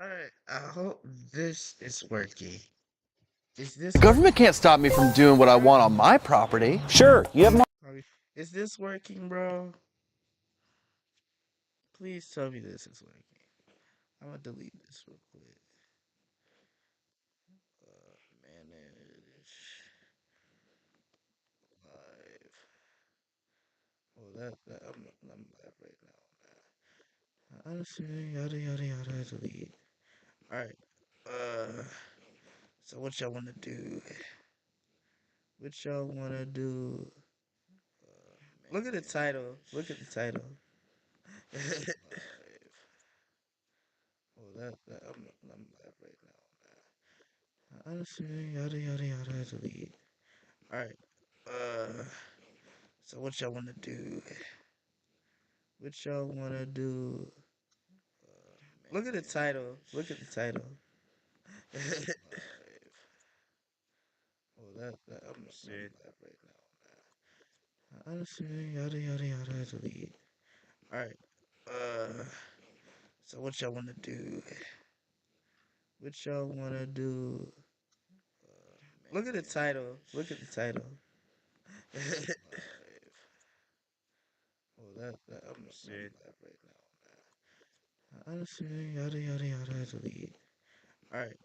Alright, I hope this is working. Is The this government working? can't stop me from doing what I want on my property. Sure, you have more. Is this working, bro? Please tell me this is working. I'm gonna delete this real quick. Manage live. Oh, I'm live right now. Honestly, yada yada yada. Delete. All right. So what y'all wanna do? What y'all wanna do? Look at the title. Look at the title. Live. Oh, I'm live right now. Honestly, yada yada yada. Delete. All right. So what y'all wanna do? What y'all wanna do? Look at the title. Look at the title. Live. Oh, I'm live right now. Honestly, yada yada yada. Delete. All right. So what y'all wanna do? What y'all wanna do? Look at the title. Look at the title. Live. Oh, I'm live right now. Honestly, yada yada yada. Delete. All right.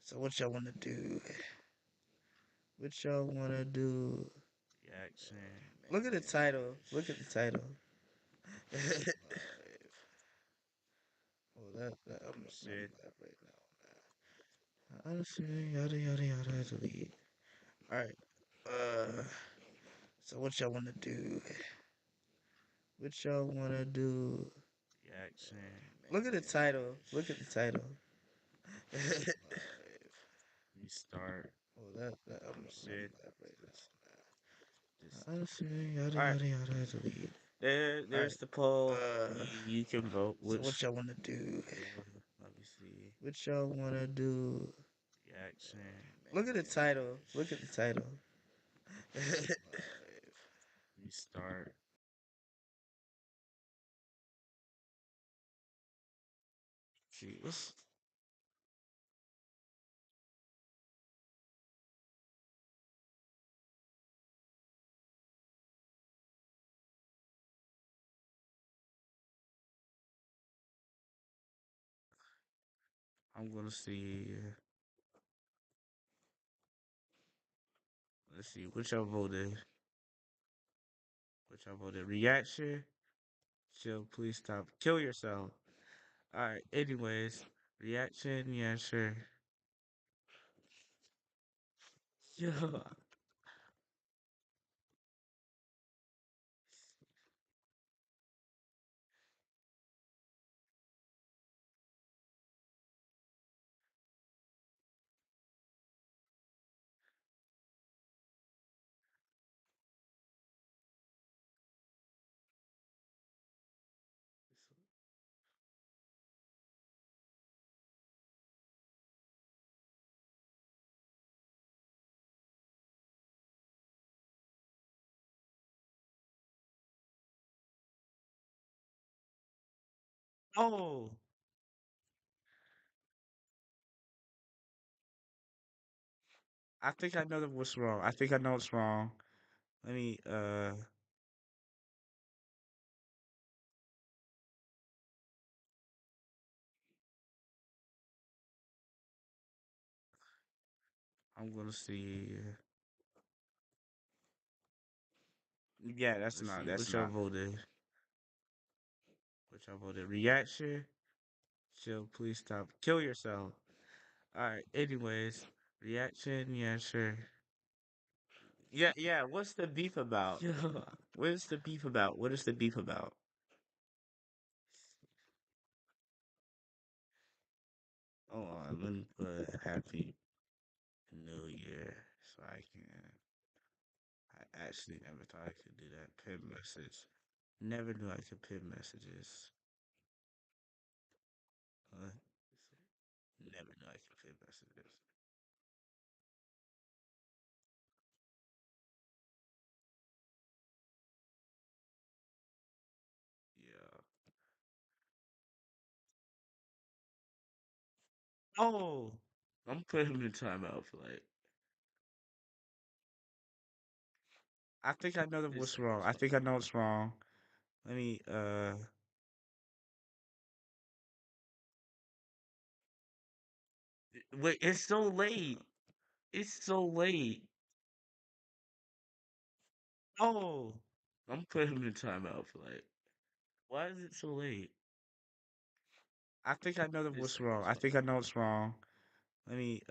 So what y'all wanna do? What y'all wanna do? Reaction. Look at the title. Look at the title. Live. Oh, I'm live right now. Honestly, yada yada yada. Delete. All right. So what y'all wanna do? What y'all wanna do? Reaction. Look at the title. Look at the title. Live. Restart. Oh, I'm live right now. Honestly, yada yada yada. Delete. There's the poll. You can vote. So what y'all wanna do? Let me see. What y'all wanna do? Reaction. Look at the title. Look at the title. Restart. Jeez. I'm gonna see. Let's see. What y'all voted? What y'all voted? Reaction. Chill. Please stop. Kill yourself. All right. Anyways, reaction. Yeah, sure. Yo. Oh. I think I know what's wrong. I think I know what's wrong. Let me. I'm gonna see. Yeah, that's Let's not. see, That's what y'all not. voted? What y'all voted? Reaction. Chill. Please stop. Kill yourself. All right. Anyways, reaction. Yeah, sure. Yeah, yeah. What's the beef about? Yeah. What is the beef about? What is the beef about? Hold on. Let me put Happy New Year so I can. I actually never thought I could do that. Pin message. Never knew I could pin messages. Uh, never knew I could pin messages. Yeah. Oh, I'm putting him in timeout for like. I think I know what's wrong. I think I know what's wrong. Let me. Wait. It's so late. It's so late. Oh, I'm putting him in timeout for like. Why is it so late? I think I know what's wrong. I think I know what's wrong. Let me.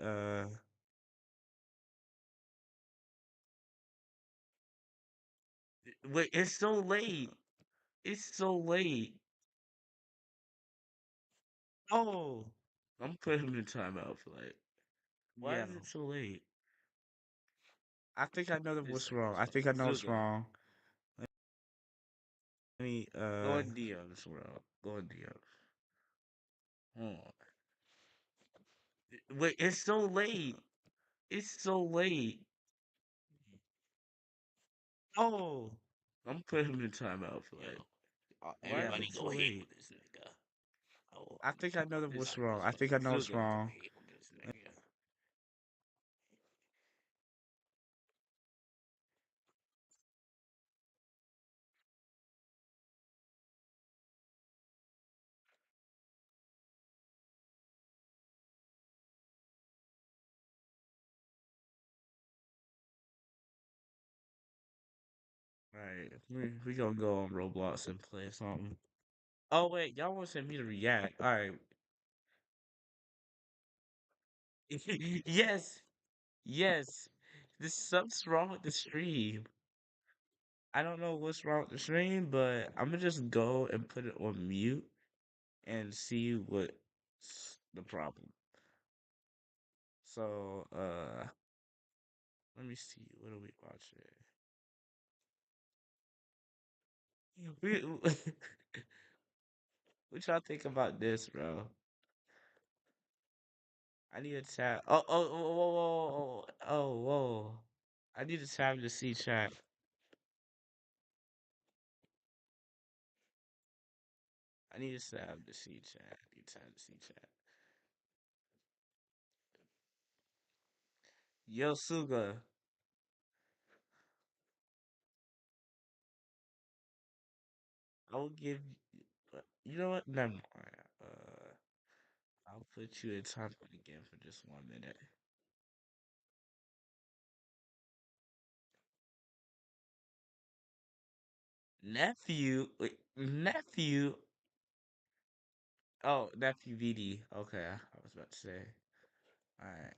Wait. It's so late. It's so late. Oh, I'm putting him in timeout for like. Why Yeah. is it so late? I think I know what's wrong. I think I know what's wrong. Let me. Go on DMs, bro. Go on DMs. Hold on. Wait. It's so late. It's so late. Oh, I'm putting him in timeout for like. Why is Everybody it go so hate late? on this nigga. Oh, I think I know this what's wrong. I think I know what's Suga go wrong. hate on this nigga. Right. We gonna go on Roblox and play something. Oh wait, y'all want to send me to react? All right. Yes. Yes. This something's wrong with the stream. I don't know what's wrong with the stream, but I'm gonna just go and put it on mute and see what's the problem. So, let me see. What are we watching? We, what y'all think about this, bro? I need a tab. Whoa. I need a tab to see chat. I need a tab to see chat. I need a tab to see chat. Yo, Suga. I will give you. You know what? Never mind. I'll put you in time again for just 1 minute. Nephew? Wait, nephew? Oh, nephew VD. Okay, I was about to say. Alright.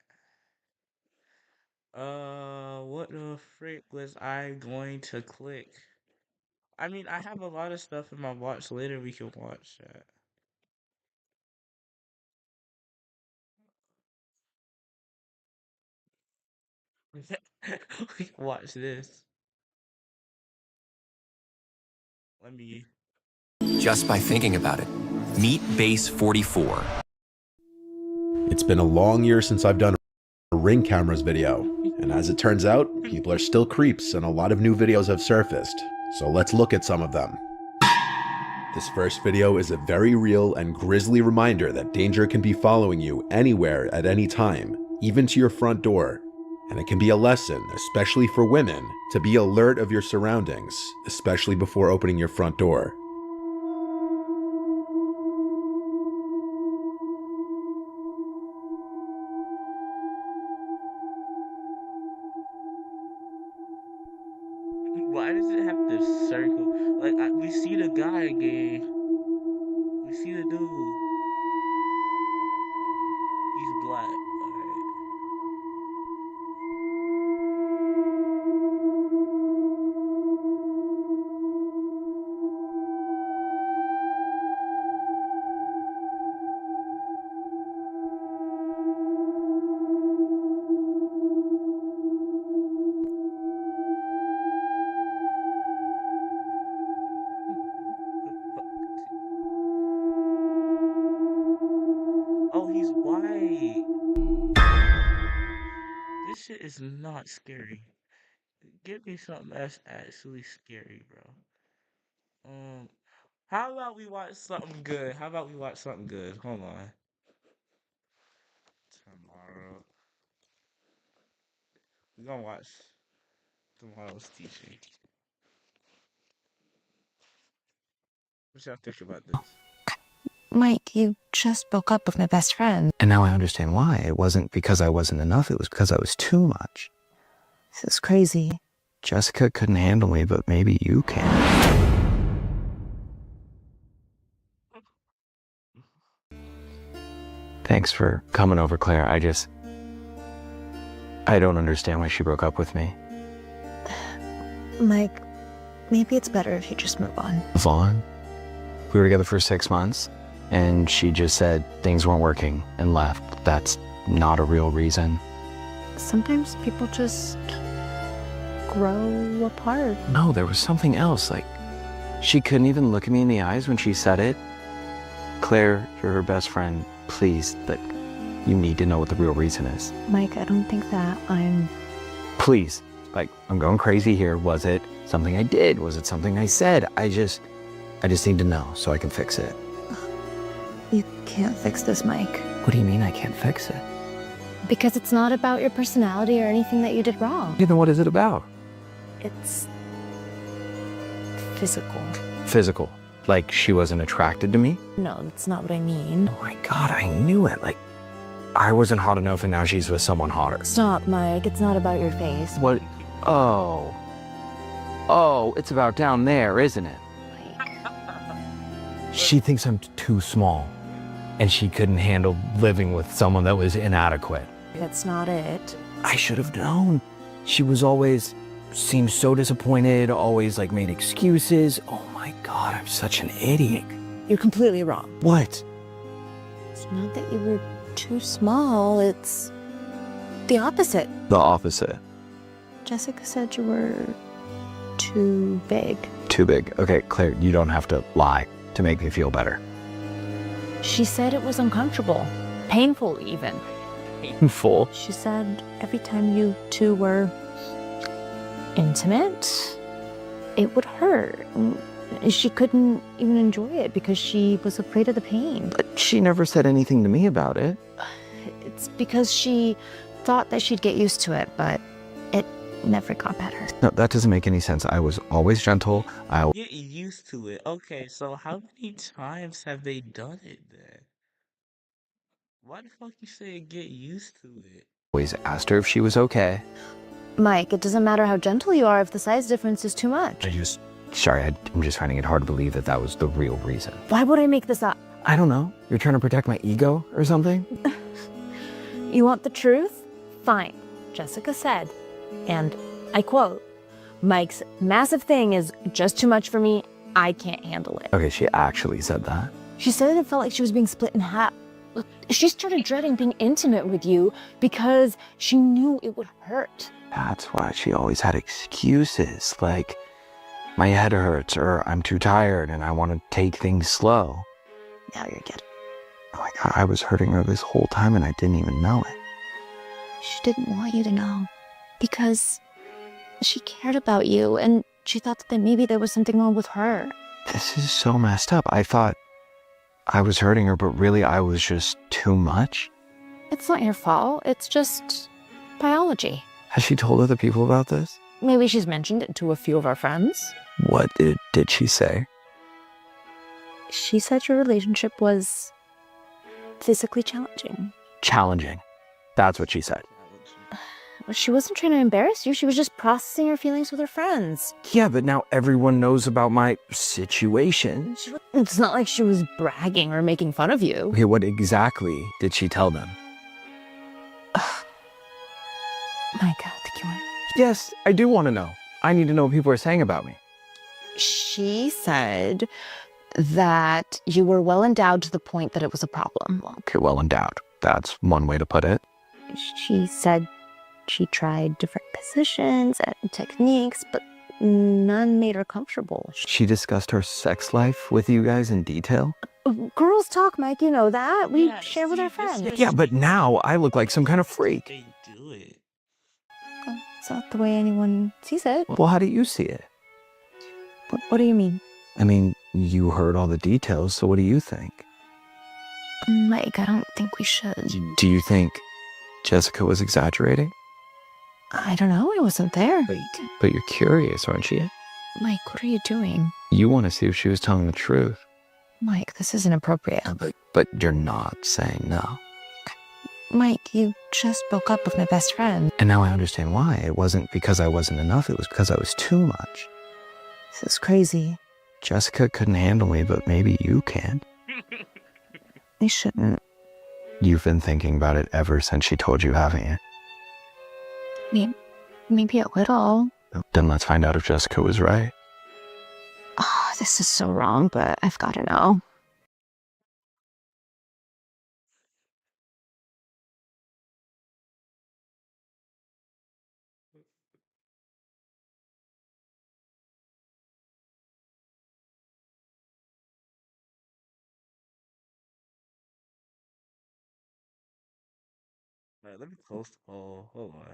What the frick was I going to click? I mean, I have a lot of stuff in my watch. Later we can watch that. We can watch this. Let me. Just by thinking about it. Meet Base 44. It's been a long year since I've done a Ring cameras video, and as it turns out, people are still creeps and a lot of new videos have surfaced, so let's look at some of them. This first video is a very real and grisly reminder that danger can be following you anywhere at any time, even to your front door. And it can be a lesson, especially for women, to be alert of your surroundings, especially before opening your front door. Why does it have to circle? Like, we see the guy again. We see the dude. He's black. Alright. The fuck? Oh, he's white. This shit is not scary. Give me something that's actually scary, bro. Um, how about we watch something good? How about we watch something good? Hold on. We're gonna watch tomorrow's teaching. What y'all think about this? Mike, you just broke up with my best friend. And now I understand why. It wasn't because I wasn't enough, it was because I was too much. This is crazy. Jessica couldn't handle me, but maybe you can. Thanks for coming over, Claire. I don't understand why she broke up with me. Mike, maybe it's better if you just move on. Move on? We were together for 6 months, and she just said things weren't working and left. That's not a real reason. Sometimes people just grow apart. No, there was something else. Like, she couldn't even look at me in the eyes when she said it. Claire, you're her best friend. Please, but you need to know what the real reason is. Mike, I don't think that I'm... Please, like, I'm going crazy here. Was it something I did? Was it something I said? I just need to know so I can fix it. You can't fix this, Mike. What do you mean I can't fix it? Because it's not about your personality or anything that you did wrong. Then what is it about? It's physical. Physical. Like she wasn't attracted to me? No, that's not what I mean. Oh my God, I knew it. Like, I wasn't hot enough and now she's with someone hotter. Stop, Mike. It's not about your face. What? Oh, it's about down there, isn't it? She thinks I'm too small, and she couldn't handle living with someone that was inadequate. That's not it. I should have known. She was always, seemed so disappointed, always like made excuses. Oh my God, I'm such an idiot. You're completely wrong. What? It's not that you were too small, it's the opposite. The opposite. Jessica said you were too big. Too big. Okay, Claire, you don't have to lie to make me feel better. She said it was uncomfortable. Painful, even. Painful? She said every time you two were intimate, it would hurt. She couldn't even enjoy it because she was afraid of the pain. But she never said anything to me about it. It's because she thought that she'd get used to it, but it never got better. No, that doesn't make any sense. I was always gentle. Get used to it. Okay, so how many times have they done it then? Why the fuck you say get used to it? Always asked her if she was okay. Mike, it doesn't matter how gentle you are if the size difference is too much. Sorry, I'm just finding it hard to believe that that was the real reason. Why would I make this up? I don't know. You're trying to protect my ego or something? You want the truth? Fine. Jessica said, and I quote, "Mike's massive thing is just too much for me. I can't handle it." Okay, she actually said that. She said it felt like she was being split in half. She started dreading being intimate with you because she knew it would hurt. That's why she always had excuses, like, my head hurts, or I'm too tired and I want to take things slow. Now you're getting. Oh my God, I was hurting her this whole time and I didn't even know it. She didn't want you to know because she cared about you and she thought that maybe there was something wrong with her. This is so messed up. I thought I was hurting her, but really I was just too much. It's not your fault. It's just biology. Has she told other people about this? Maybe she's mentioned it to a few of our friends. What did she say? She said your relationship was physically challenging. Challenging. That's what she said. She wasn't trying to embarrass you. She was just processing her feelings with her friends. Yeah, but now everyone knows about my situation. It's not like she was bragging or making fun of you. Okay, what exactly did she tell them? Mike, I think you want... Yes, I do want to know. I need to know what people are saying about me. She said that you were well endowed to the point that it was a problem. Okay, well endowed. That's one way to put it. She said she tried different positions and techniques, but none made her comfortable. She discussed her sex life with you guys in detail? Girls talk, Mike, you know that. We share with our friends. Yeah, but now I look like some kind of freak. They do it. It's not the way anyone sees it. Well, how do you see it? What do you mean? I mean, you heard all the details, so what do you think? Mike, I don't think we should. Do you think Jessica was exaggerating? I don't know. I wasn't there. But you're curious, aren't you? Mike, what are you doing? You want to see if she was telling the truth. Mike, this isn't appropriate. But you're not saying no. Mike, you just broke up with my best friend. And now I understand why. It wasn't because I wasn't enough, it was because I was too much. This is crazy. Jessica couldn't handle me, but maybe you can. I shouldn't. You've been thinking about it ever since she told you, haven't you? Maybe a little. Then let's find out if Jessica was right. Oh, this is so wrong, but I've got to know. Alright, let me close the poll. Hold on.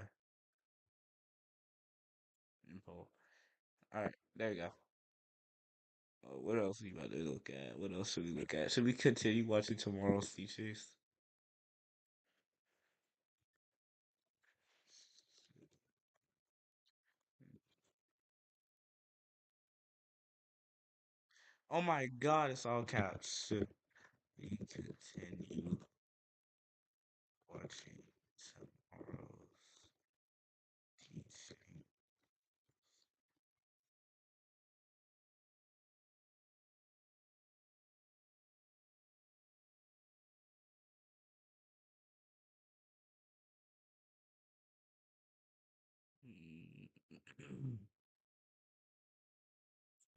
Poll. Alright, there we go. What else are we about to look at? What else should we look at? Should we continue watching tomorrow's features? Oh my god, it's all caps. Should we continue watching tomorrow's teaching?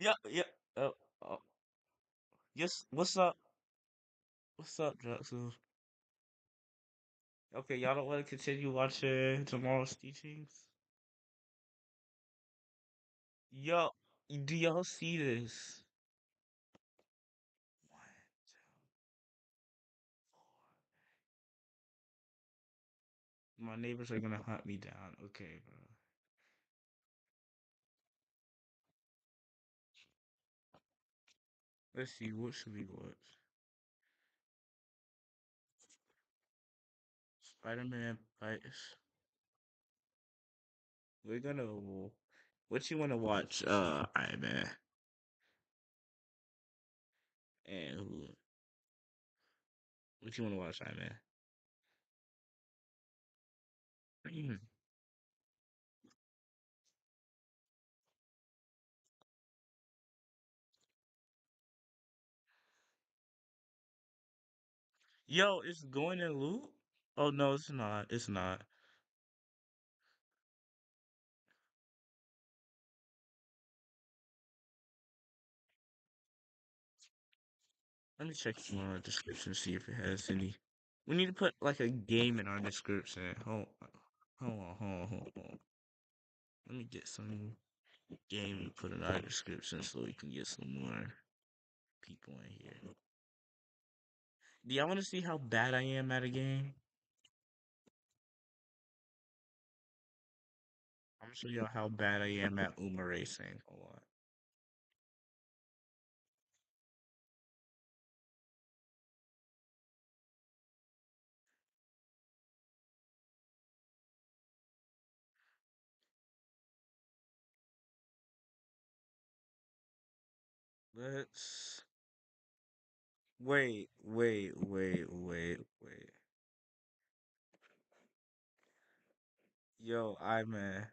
Yeah, yeah. Oh, yes. What's up? What's up, Jackson? Okay, y'all don't want to continue watching tomorrow's teachings? Yo, do y'all see this? One, two, four. My neighbors are gonna hunt me down. Okay, bro. Let's see. What should we watch? Spider-Man fights. We're gonna. What you wanna watch? Iron Man. And who? What you wanna watch, Iron Man? Yo, it's going in loop. Oh no, it's not. It's not. Let me check the description see if it has any. We need to put like a game in our description. Hold on. Let me get some game and put in our description so we can get some more people in here. Do y'all want to see how bad I am at a game? I'm gonna show y'all how bad I am at Uma racing. Hold on. Let's wait. Yo, I man,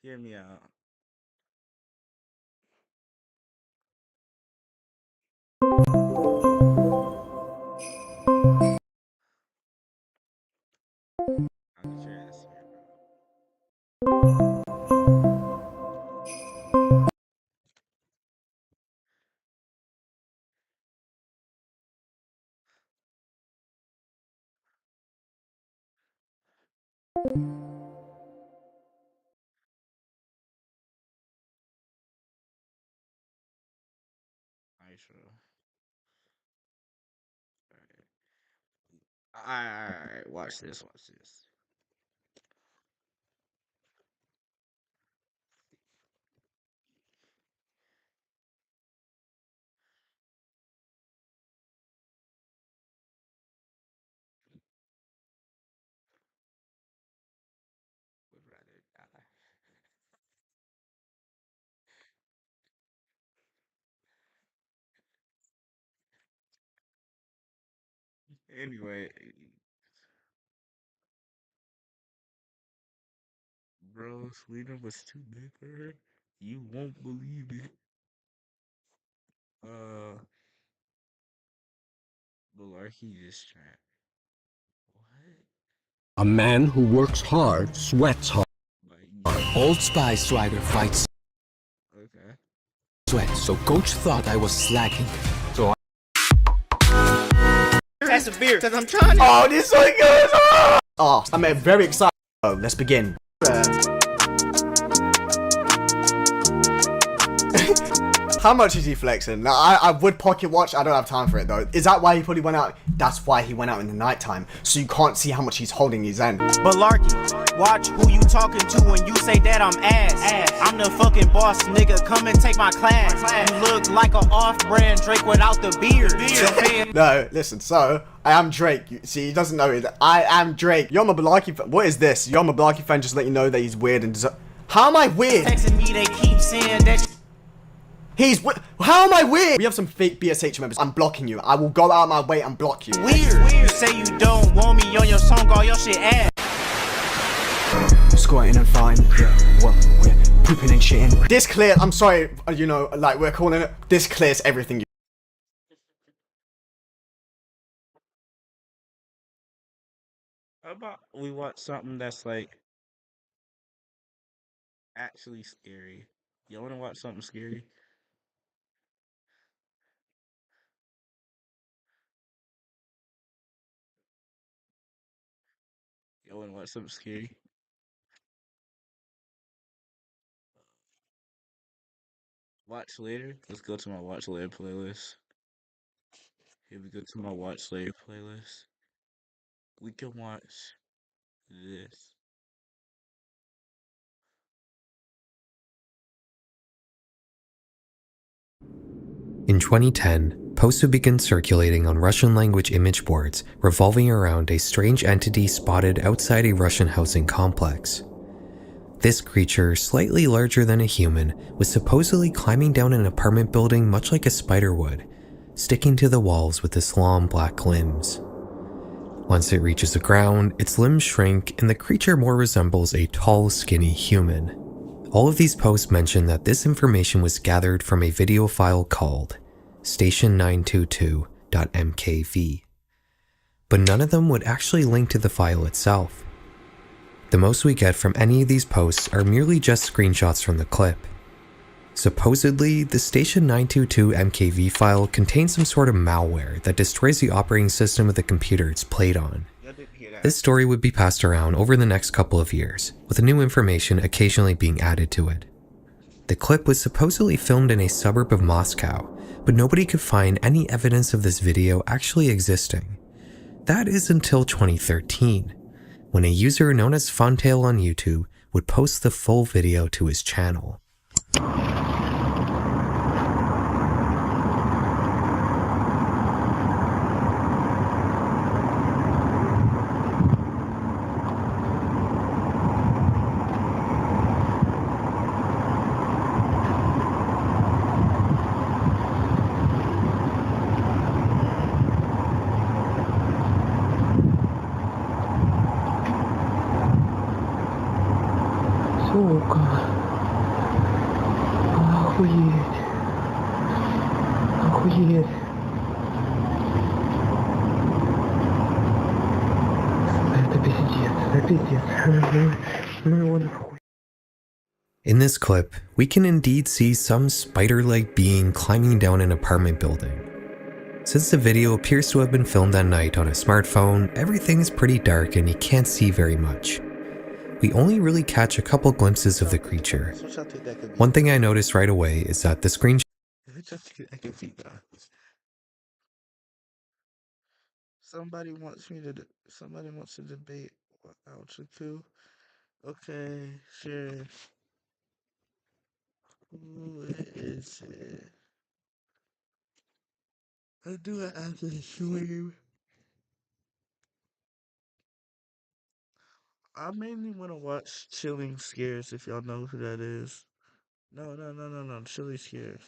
hear me out. I'll get your ass here, bro. Nitro. Alright. Watch this. Watch this. Anyway, bro, Sweden was too big for her. You won't believe it. Uh, Malarkey just trapped. What? A man who works hard sweats hard. Like, Old Spy swagger fights okay. sweat, so Coach thought I was slacking. So Pass a beer, cause I'm trying to. Oh, this is so good! Oh, I'm very excited. Oh, let's begin. How much is he flexing? Now, I would pocket watch. I don't have time for it though. Is that why he probably went out? That's why he went out in the nighttime, so you can't see how much he's holding his end. Malarkey, watch who you talking to when you say that I'm ass. I'm the fucking boss, nigga. Come and take my class. You look like an off-brand Drake without the beard. No, listen. So I am Drake. See, he doesn't know it. I am Drake. You're my Malarkey fan. What is this? You're my Malarkey fan. Just let you know that he's weird and. How am I weird? Texting me, they keep saying that. How am I weird? We have some fake BSH members. I'm blocking you. I will go out of my way and block you. Weird. You say you don't want me on your song, all your shit ass. Squatting and farting. Yeah, what? Yeah, pooping and shitting. This clear. I'm sorry. You know, like we're calling it. This clears everything. How about we watch something that's like actually scary? Y'all wanna watch something scary? Y'all wanna watch something scary? Watch later? Let's go to my watch later playlist. Here we go to my watch later playlist. We can watch this. In 2010, posts would begin circulating on Russian-language image boards revolving around a strange entity spotted outside a Russian housing complex. This creature, slightly larger than a human, was supposedly climbing down an apartment building much like a spider would, sticking to the walls with its long black limbs. Once it reaches the ground, its limbs shrink and the creature more resembles a tall, skinny human. All of these posts mention that this information was gathered from a video file called station922.mkv, but none of them would actually link to the file itself. The most we get from any of these posts are merely just screenshots from the clip. Supposedly, the station922.mkv file contains some sort of malware that destroys the operating system of the computer it's played on. This story would be passed around over the next couple of years, with new information occasionally being added to it. The clip was supposedly filmed in a suburb of Moscow, but nobody could find any evidence of this video actually existing. That is until 2013, when a user known as Funtail on YouTube would post the full video to his channel. Сука. Охуеть. Охуеть. Это пиздец. Это пиздец. Ну его нахуй. In this clip, we can indeed see some spider-like being climbing down an apartment building. Since the video appears to have been filmed at night on a smartphone, everything is pretty dark and you can't see very much. We only really catch a couple glimpses of the creature. One thing I noticed right away is that the screen Somebody wants to debate Ultra 2. Okay, sure. Who is it? I do it after the stream. I mainly want to watch Chilling Scares if y'all know who that is. No. Chilling Scares.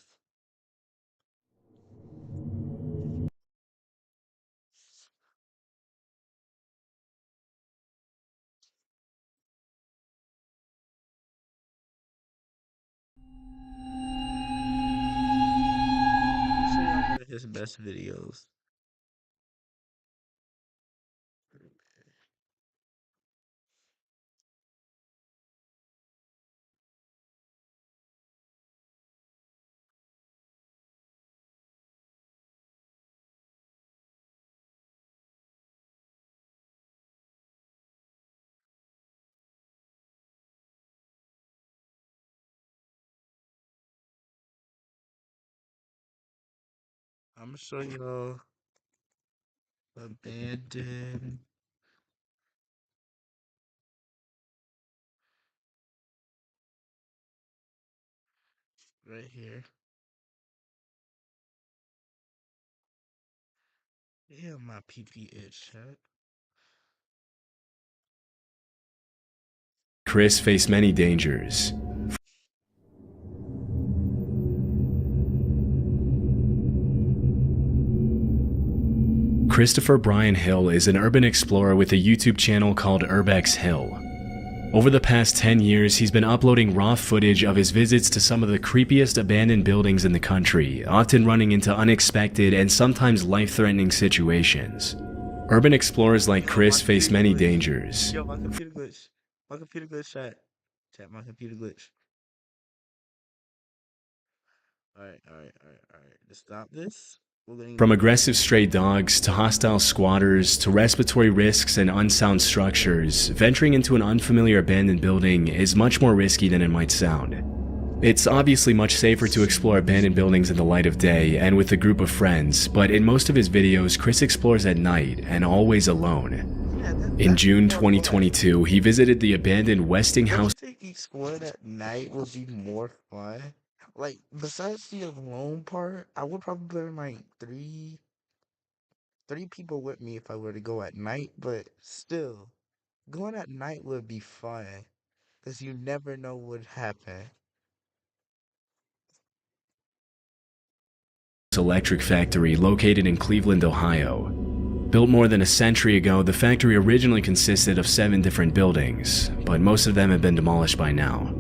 Show y'all one of his best videos. I'm gonna show y'all abandoned right here. Yeah, my PP itch chat. Chris faced many dangers. Christopher Brian Hill is an urban explorer with a YouTube channel called Urbex Hill. Over the past 10 years, he's been uploading raw footage of his visits to some of the creepiest abandoned buildings in the country, often running into unexpected and sometimes life-threatening situations. Urban explorers like Chris face many dangers. Yo, my computer glitch. My computer glitch, chat. Chat, my computer glitch. Alright. To stop this, From aggressive stray dogs to hostile squatters to respiratory risks and unsound structures, venturing into an unfamiliar abandoned building is much more risky than it might sound. It's obviously much safer to explore abandoned buildings in the light of day and with a group of friends, but in most of his videos, Chris explores at night and always alone. In June 2022, he visited the abandoned Westinghouse. I think exploring at night would be more fun. Like, besides the alone part, I would probably bring like three people with me if I were to go at night, but still, going at night would be fun, because you never know what would happen. Electric factory located in Cleveland, Ohio. Built more than a century ago, the factory originally consisted of 7 different buildings, but most of them have been demolished by now.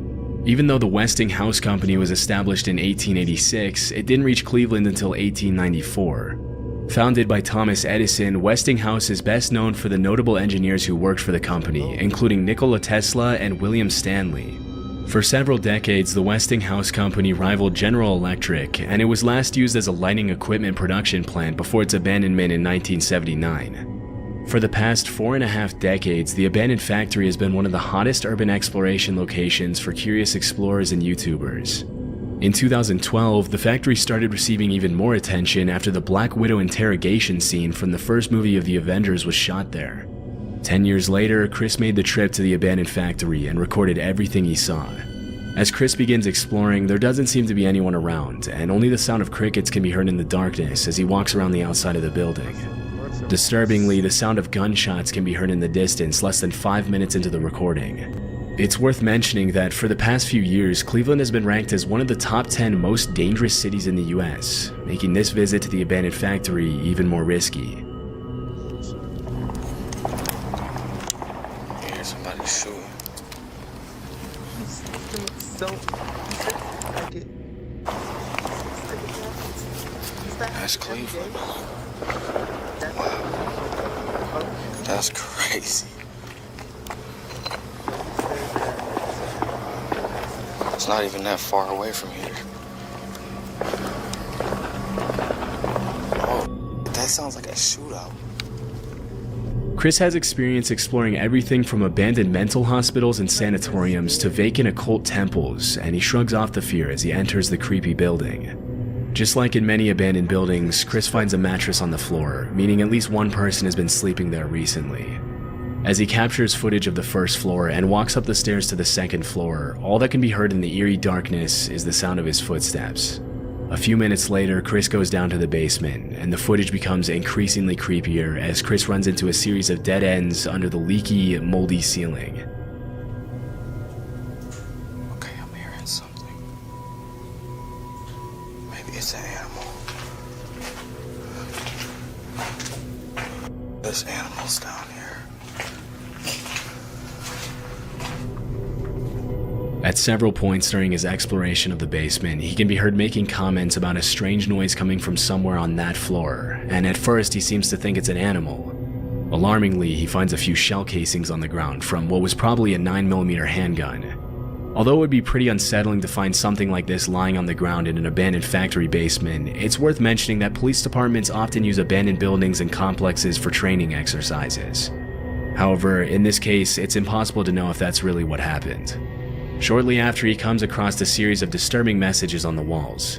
Even though the Westinghouse Company was established in 1886, it didn't reach Cleveland until 1894. Founded by Thomas Edison, Westinghouse is best known for the notable engineers who worked for the company, including Nikola Tesla and William Stanley. For several decades, the Westinghouse Company rivaled General Electric, and it was last used as a lighting equipment production plant before its abandonment in 1979. For the past 4.5 decades, the abandoned factory has been one of the hottest urban exploration locations for curious explorers and YouTubers. In 2012, the factory started receiving even more attention after the Black Widow interrogation scene from the first movie of the Avengers was shot there. 10 years later, Chris made the trip to the abandoned factory and recorded everything he saw. As Chris begins exploring, there doesn't seem to be anyone around, and only the sound of crickets can be heard in the darkness as he walks around the outside of the building. Disturbingly, the sound of gunshots can be heard in the distance less than 5 minutes into the recording. It's worth mentioning that for the past few years, Cleveland has been ranked as one of the top 10 most dangerous cities in the US, making this visit to the abandoned factory even more risky. I hear somebody shooting. That's Cleveland. Wow. That's crazy. It's not even that far away from here. Oh, that sounds like a shootout. Chris has experience exploring everything from abandoned mental hospitals and sanatoriums to vacant occult temples, and he shrugs off the fear as he enters the creepy building. Just like in many abandoned buildings, Chris finds a mattress on the floor, meaning at least one person has been sleeping there recently. As he captures footage of the first floor and walks up the stairs to the second floor, all that can be heard in the eerie darkness is the sound of his footsteps. A few minutes later, Chris goes down to the basement, and the footage becomes increasingly creepier as Chris runs into a series of dead ends under the leaky, moldy ceiling. Okay, I'm hearing something. Maybe it's an animal. There's animals down here. At several points during his exploration of the basement, he can be heard making comments about a strange noise coming from somewhere on that floor, and at first he seems to think it's an animal. Alarmingly, he finds a few shell casings on the ground from what was probably a 9mm handgun. Although it would be pretty unsettling to find something like this lying on the ground in an abandoned factory basement, it's worth mentioning that police departments often use abandoned buildings and complexes for training exercises. However, in this case, it's impossible to know if that's really what happened. Shortly after, he comes across a series of disturbing messages on the walls.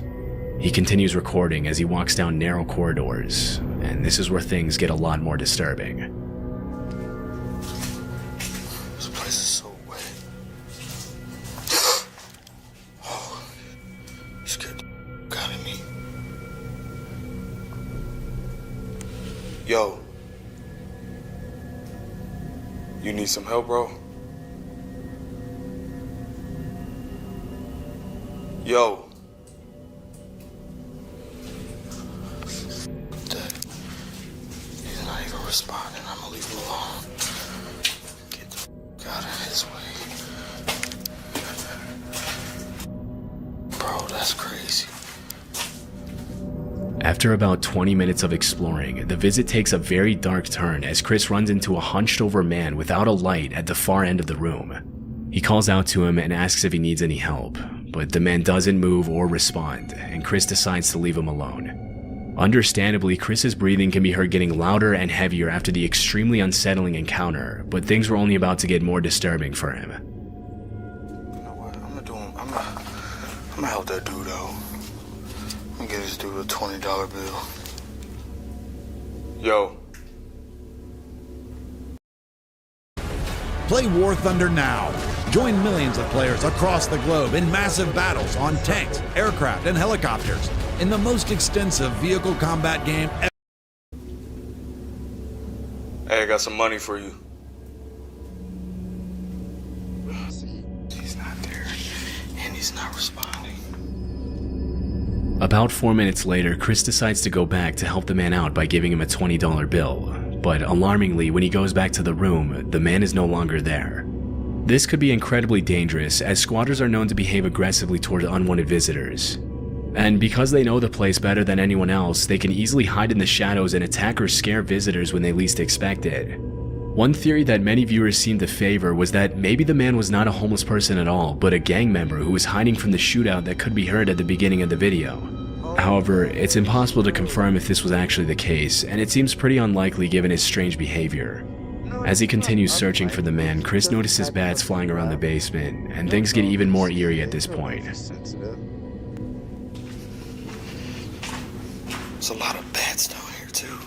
He continues recording as he walks down narrow corridors, and this is where things get a lot more disturbing. This place is so wet. Oh, you scared the out of me. Yo. You need some help, bro? Yo. Dad, he's not even responding. I'm gonna leave him alone. Get the out of his way. Bro, that's crazy. After about 20 minutes of exploring, the visit takes a very dark turn as Chris runs into a hunched over man without a light at the far end of the room. He calls out to him and asks if he needs any help, but the man doesn't move or respond, and Chris decides to leave him alone. Understandably, Chris's breathing can be heard getting louder and heavier after the extremely unsettling encounter, but things were only about to get more disturbing for him. You know what? I'm gonna help that dude out. I'm gonna get this dude a $20 bill. Yo. Play War Thunder now. Join millions of players across the globe in massive battles on tanks, aircraft, and helicopters in the most extensive vehicle combat game ever. Hey, I got some money for you. He's not there, and he's not responding. About 4 minutes later, Chris decides to go back to help the man out by giving him a $20 bill. But alarmingly, when he goes back to the room, the man is no longer there. This could be incredibly dangerous, as squatters are known to behave aggressively toward unwanted visitors. And because they know the place better than anyone else, they can easily hide in the shadows and attack or scare visitors when they least expect it. One theory that many viewers seemed to favor was that maybe the man was not a homeless person at all, but a gang member who was hiding from the shootout that could be heard at the beginning of the video. However, it's impossible to confirm if this was actually the case, and it seems pretty unlikely given his strange behavior. As he continues searching for the man, Chris notices bats flying around the basement, and things get even more eerie at this point. There's a lot of bats down here, too.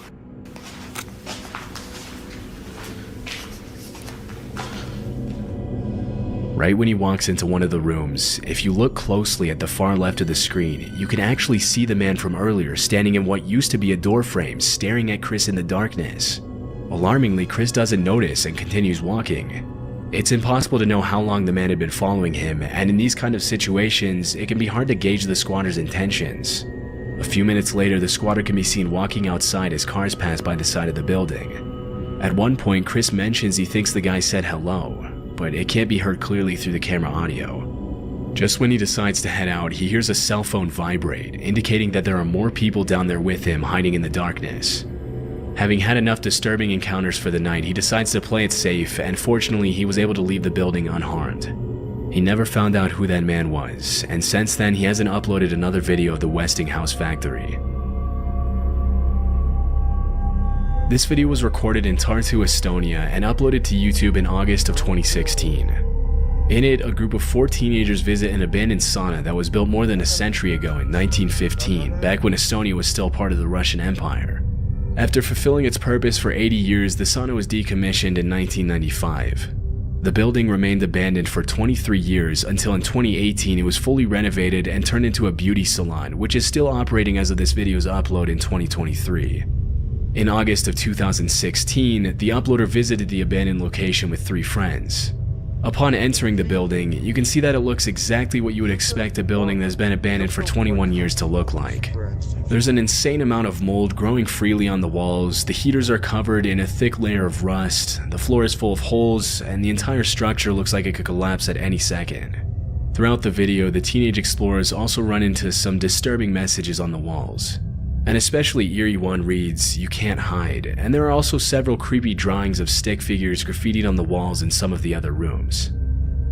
Right when he walks into one of the rooms, if you look closely at the far left of the screen, you can actually see the man from earlier standing in what used to be a door frame, staring at Chris in the darkness. Alarmingly, Chris doesn't notice and continues walking. It's impossible to know how long the man had been following him, and in these kind of situations, it can be hard to gauge the squatter's intentions. A few minutes later, the squatter can be seen walking outside as cars pass by the side of the building. At one point, Chris mentions he thinks the guy said hello, but it can't be heard clearly through the camera audio. Just when he decides to head out, he hears a cell phone vibrate, indicating that there are more people down there with him hiding in the darkness. Having had enough disturbing encounters for the night, he decides to play it safe, and fortunately he was able to leave the building unharmed. He never found out who that man was, and since then he hasn't uploaded another video of the Westinghouse factory. This video was recorded in Tartu, Estonia, and uploaded to YouTube in August of 2016. In it, a group of 4 teenagers visit an abandoned sauna that was built more than a century ago in 1915, back when Estonia was still part of the Russian Empire. After fulfilling its purpose for 80 years, the sauna was decommissioned in 1995. The building remained abandoned for 23 years until in 2018 it was fully renovated and turned into a beauty salon, which is still operating as of this video's upload in 2023. In August of 2016, the uploader visited the abandoned location with 3 friends. Upon entering the building, you can see that it looks exactly what you would expect a building that's been abandoned for 21 years to look like. There's an insane amount of mold growing freely on the walls, the heaters are covered in a thick layer of rust, the floor is full of holes, and the entire structure looks like it could collapse at any second. Throughout the video, the teenage explorers also run into some disturbing messages on the walls. An especially eerie one reads, "You can't hide," and there are also several creepy drawings of stick figures graffitied on the walls in some of the other rooms.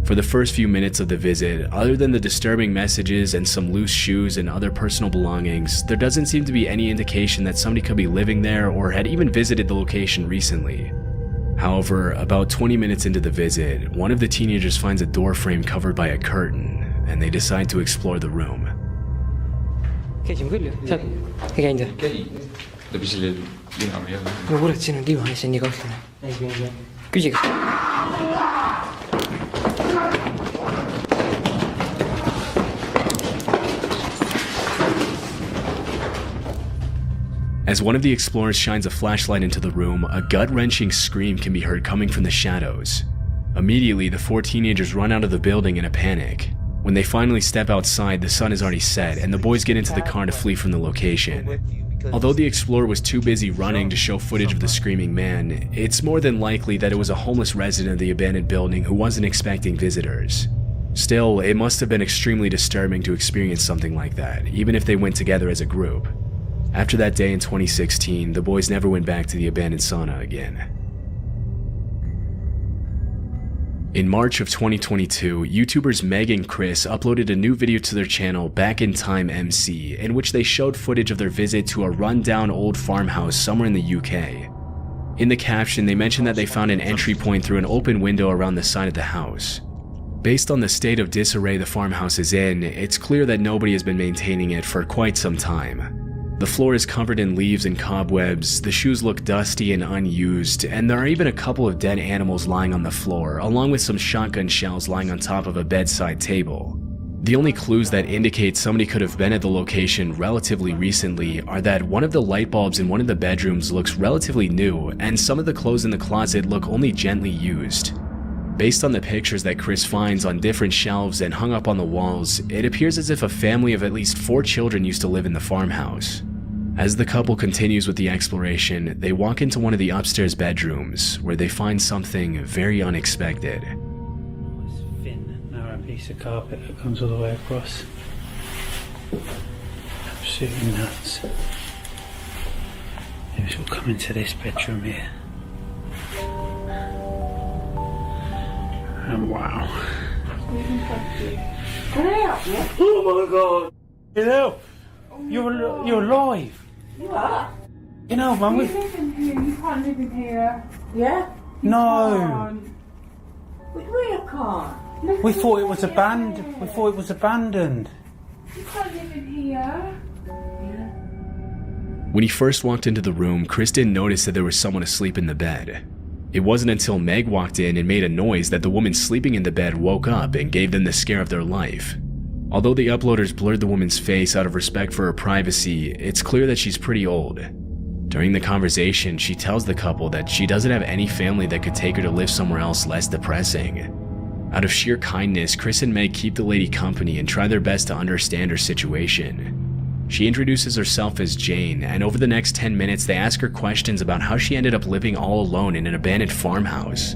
For the first few minutes of the visit, other than the disturbing messages and some loose shoes and other personal belongings, there doesn't seem to be any indication that somebody could be living there or had even visited the location recently. However, about 20 minutes into the visit, one of the teenagers finds a door frame covered by a curtain, and they decide to explore the room. As one of the explorers shines a flashlight into the room, a gut-wrenching scream can be heard coming from the shadows. Immediately, the 4 teenagers run out of the building in a panic. When they finally step outside, the sun is already set, and the boys get into the car to flee from the location. Although the explorer was too busy running to show footage of the screaming man, it's more than likely that it was a homeless resident of the abandoned building who wasn't expecting visitors. Still, it must have been extremely disturbing to experience something like that, even if they went together as a group. After that day in 2016, the boys never went back to the abandoned sauna again. In March of 2022, YouTubers Meg and Chris uploaded a new video to their channel, Back in Time MC, in which they showed footage of their visit to a rundown old farmhouse somewhere in the UK. In the caption, they mentioned that they found an entry point through an open window around the side of the house. Based on the state of disarray the farmhouse is in, it's clear that nobody has been maintaining it for quite some time. The floor is covered in leaves and cobwebs, the shoes look dusty and unused, and there are even a couple of dead animals lying on the floor, along with some shotgun shells lying on top of a bedside table. The only clues that indicate somebody could have been at the location relatively recently are that one of the light bulbs in one of the bedrooms looks relatively new, and some of the clothes in the closet look only gently used. Based on the pictures that Chris finds on different shelves and hung up on the walls, it appears as if a family of at least 4 children used to live in the farmhouse. As the couple continues with the exploration, they walk into one of the upstairs bedrooms, where they find something very unexpected. Nice thin, narrow piece of carpet that comes all the way across. Absolutely nuts. Maybe we'll come into this bedroom here. And wow. Oh my god! Hello! You're alive! You are? You know, man, you live in here, you can't live in here. Yeah? You No! But we can't. We thought it was abandoned. We thought it was abandoned. You can't live in here. When he first walked into the room, Chris didn't notice that there was someone asleep in the bed. It wasn't until Meg walked in and made a noise that the woman sleeping in the bed woke up and gave them the scare of their life. Although the uploaders blurred the woman's face out of respect for her privacy, it's clear that she's pretty old. During the conversation, she tells the couple that she doesn't have any family that could take her to live somewhere else less depressing. Out of sheer kindness, Chris and Meg keep the lady company and try their best to understand her situation. She introduces herself as Jane, and over the next 10 minutes they ask her questions about how she ended up living all alone in an abandoned farmhouse.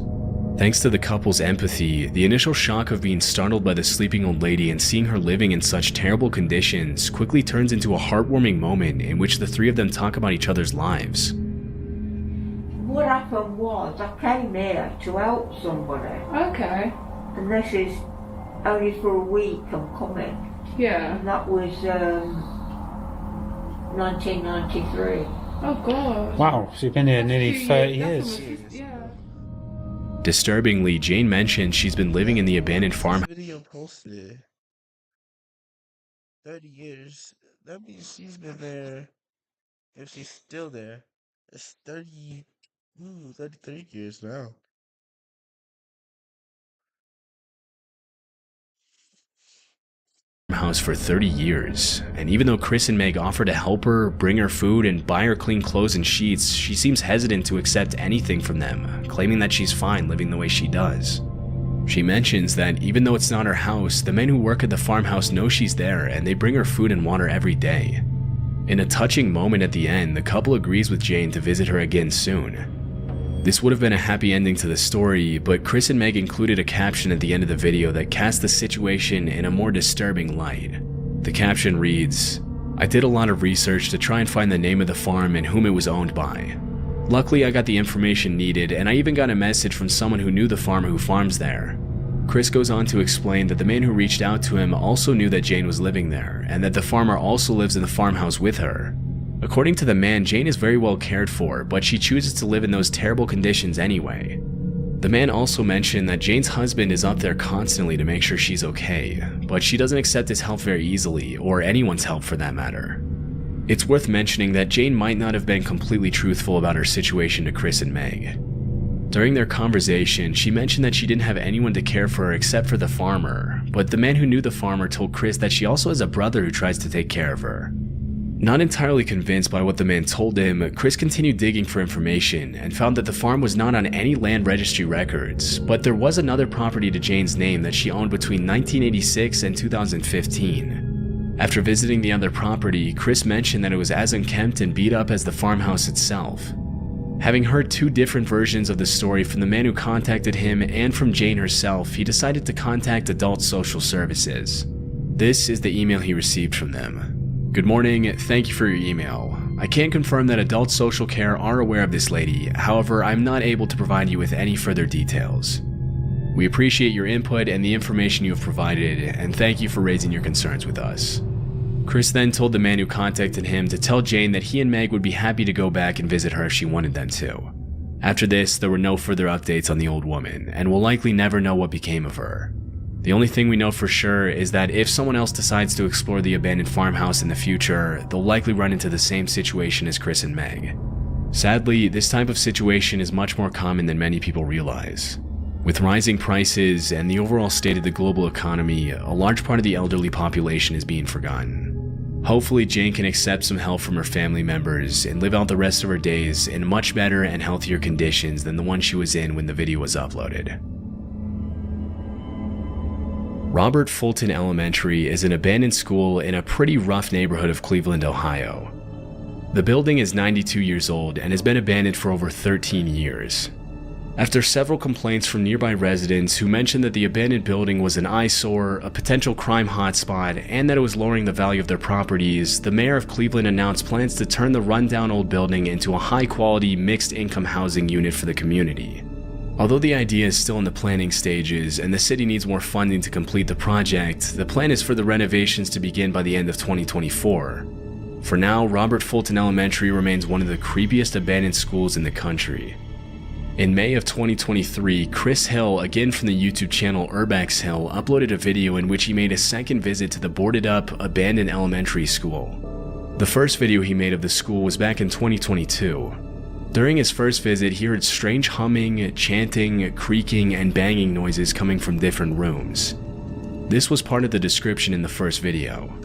Thanks to the couple's empathy, the initial shock of being startled by the sleeping old lady and seeing her living in such terrible conditions quickly turns into a heartwarming moment in which the 3 of them talk about each other's lives. What happened was, I came here to help somebody. Okay. And this is only for a week I'm coming. Yeah. And that was 1993. Oh god. Wow, so you've been here nearly 30 years. Yeah. Disturbingly, Jane mentioned she's been living in the abandoned farm. Video posted 30 years. That means she's been there. If she's still there, it's 33 years now. House for 30 years, and even though Chris and Meg offer to help her, bring her food, and buy her clean clothes and sheets, she seems hesitant to accept anything from them, claiming that she's fine living the way she does. She mentions that even though it's not her house, the men who work at the farmhouse know she's there and they bring her food and water every day. In a touching moment at the end, the couple agrees with Jane to visit her again soon. This would have been a happy ending to the story, but Chris and Meg included a caption at the end of the video that cast the situation in a more disturbing light. The caption reads, "I did a lot of research to try and find the name of the farm and whom it was owned by. Luckily, I got the information needed, and I even got a message from someone who knew the farmer who farms there." Chris goes on to explain that the man who reached out to him also knew that Jane was living there, and that the farmer also lives in the farmhouse with her. According to the man, Jane is very well cared for, but she chooses to live in those terrible conditions anyway. The man also mentioned that Jane's husband is up there constantly to make sure she's okay, but she doesn't accept his help very easily, or anyone's help for that matter. It's worth mentioning that Jane might not have been completely truthful about her situation to Chris and Meg. During their conversation, she mentioned that she didn't have anyone to care for her except for the farmer, but the man who knew the farmer told Chris that she also has a brother who tries to take care of her. Not entirely convinced by what the man told him, Chris continued digging for information and found that the farm was not on any land registry records, but there was another property to Jane's name that she owned between 1986 and 2015. After visiting the other property, Chris mentioned that it was as unkempt and beat up as the farmhouse itself. Having heard two different versions of the story from the man who contacted him and from Jane herself, he decided to contact Adult Social Services. This is the email he received from them. "Good morning, thank you for your email. I can confirm that Adult Social Care are aware of this lady, however, I'm not able to provide you with any further details. We appreciate your input and the information you have provided, and thank you for raising your concerns with us." Chris then told the man who contacted him to tell Jane that he and Meg would be happy to go back and visit her if she wanted them to. After this, there were no further updates on the old woman, and we'll likely never know what became of her. The only thing we know for sure is that if someone else decides to explore the abandoned farmhouse in the future, they'll likely run into the same situation as Chris and Meg. Sadly, this type of situation is much more common than many people realize. With rising prices and the overall state of the global economy, a large part of the elderly population is being forgotten. Hopefully, Jane can accept some help from her family members and live out the rest of her days in much better and healthier conditions than the one she was in when the video was uploaded. Robert Fulton Elementary is an abandoned school in a pretty rough neighborhood of Cleveland, Ohio. The building is 92 years old and has been abandoned for over 13 years. After several complaints from nearby residents who mentioned that the abandoned building was an eyesore, a potential crime hotspot, and that it was lowering the value of their properties, the mayor of Cleveland announced plans to turn the rundown old building into a high-quality, mixed-income housing unit for the community. Although the idea is still in the planning stages and the city needs more funding to complete the project, the plan is for the renovations to begin by the end of 2024. For now, Robert Fulton Elementary remains one of the creepiest abandoned schools in the country. In May of 2023, Chris Hill, again from the YouTube channel Urbex Hill, uploaded a video in which he made a second visit to the boarded-up, abandoned elementary school. The first video he made of the school was back in 2022. During his first visit, he heard strange humming, chanting, creaking, and banging noises coming from different rooms. This was part of the description in the first video.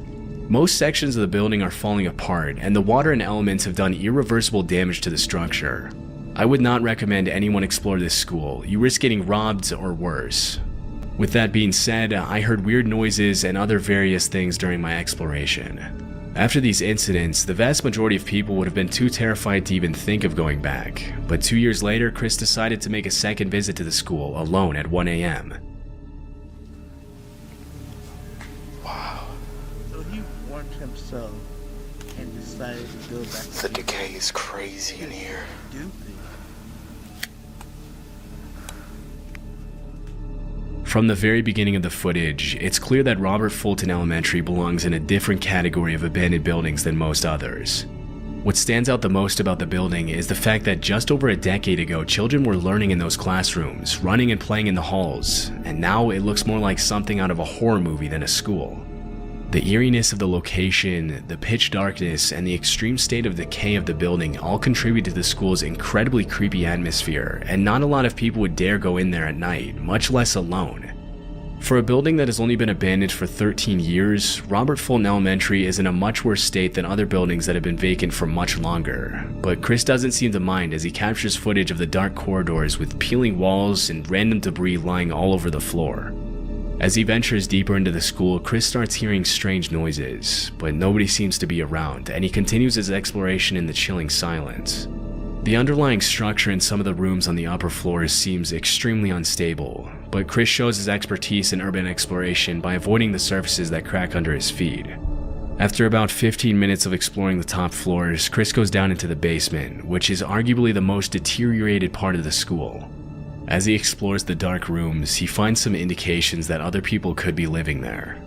Most sections of the building are falling apart, and the water and elements have done irreversible damage to the structure. I would not recommend anyone explore this school. You risk getting robbed or worse. With that being said, I heard weird noises and other various things during my exploration. After these incidents, the vast majority of people would have been too terrified to even think of going back, but 2 years later, Chris decided to make a second visit to the school alone at 1 a.m. Wow. So he warned himself and decided to go back. The decay is crazy in here. From the very beginning of the footage, it's clear that Robert Fulton Elementary belongs in a different category of abandoned buildings than most others. What stands out the most about the building is the fact that just over a decade ago, children were learning in those classrooms, running and playing in the halls, and now it looks more like something out of a horror movie than a school. The eeriness of the location, the pitch darkness, and the extreme state of decay of the building all contribute to the school's incredibly creepy atmosphere, and not a lot of people would dare go in there at night, much less alone. For a building that has only been abandoned for 13 years, Robert Fulton Elementary is in a much worse state than other buildings that have been vacant for much longer, but Chris doesn't seem to mind as he captures footage of the dark corridors with peeling walls and random debris lying all over the floor. As he ventures deeper into the school, Chris starts hearing strange noises, but nobody seems to be around, and he continues his exploration in the chilling silence. The underlying structure in some of the rooms on the upper floors seems extremely unstable, but Chris shows his expertise in urban exploration by avoiding the surfaces that crack under his feet. After about 15 minutes of exploring the top floors, Chris goes down into the basement, which is arguably the most deteriorated part of the school. As he explores the dark rooms, he finds some indications that other people could be living there.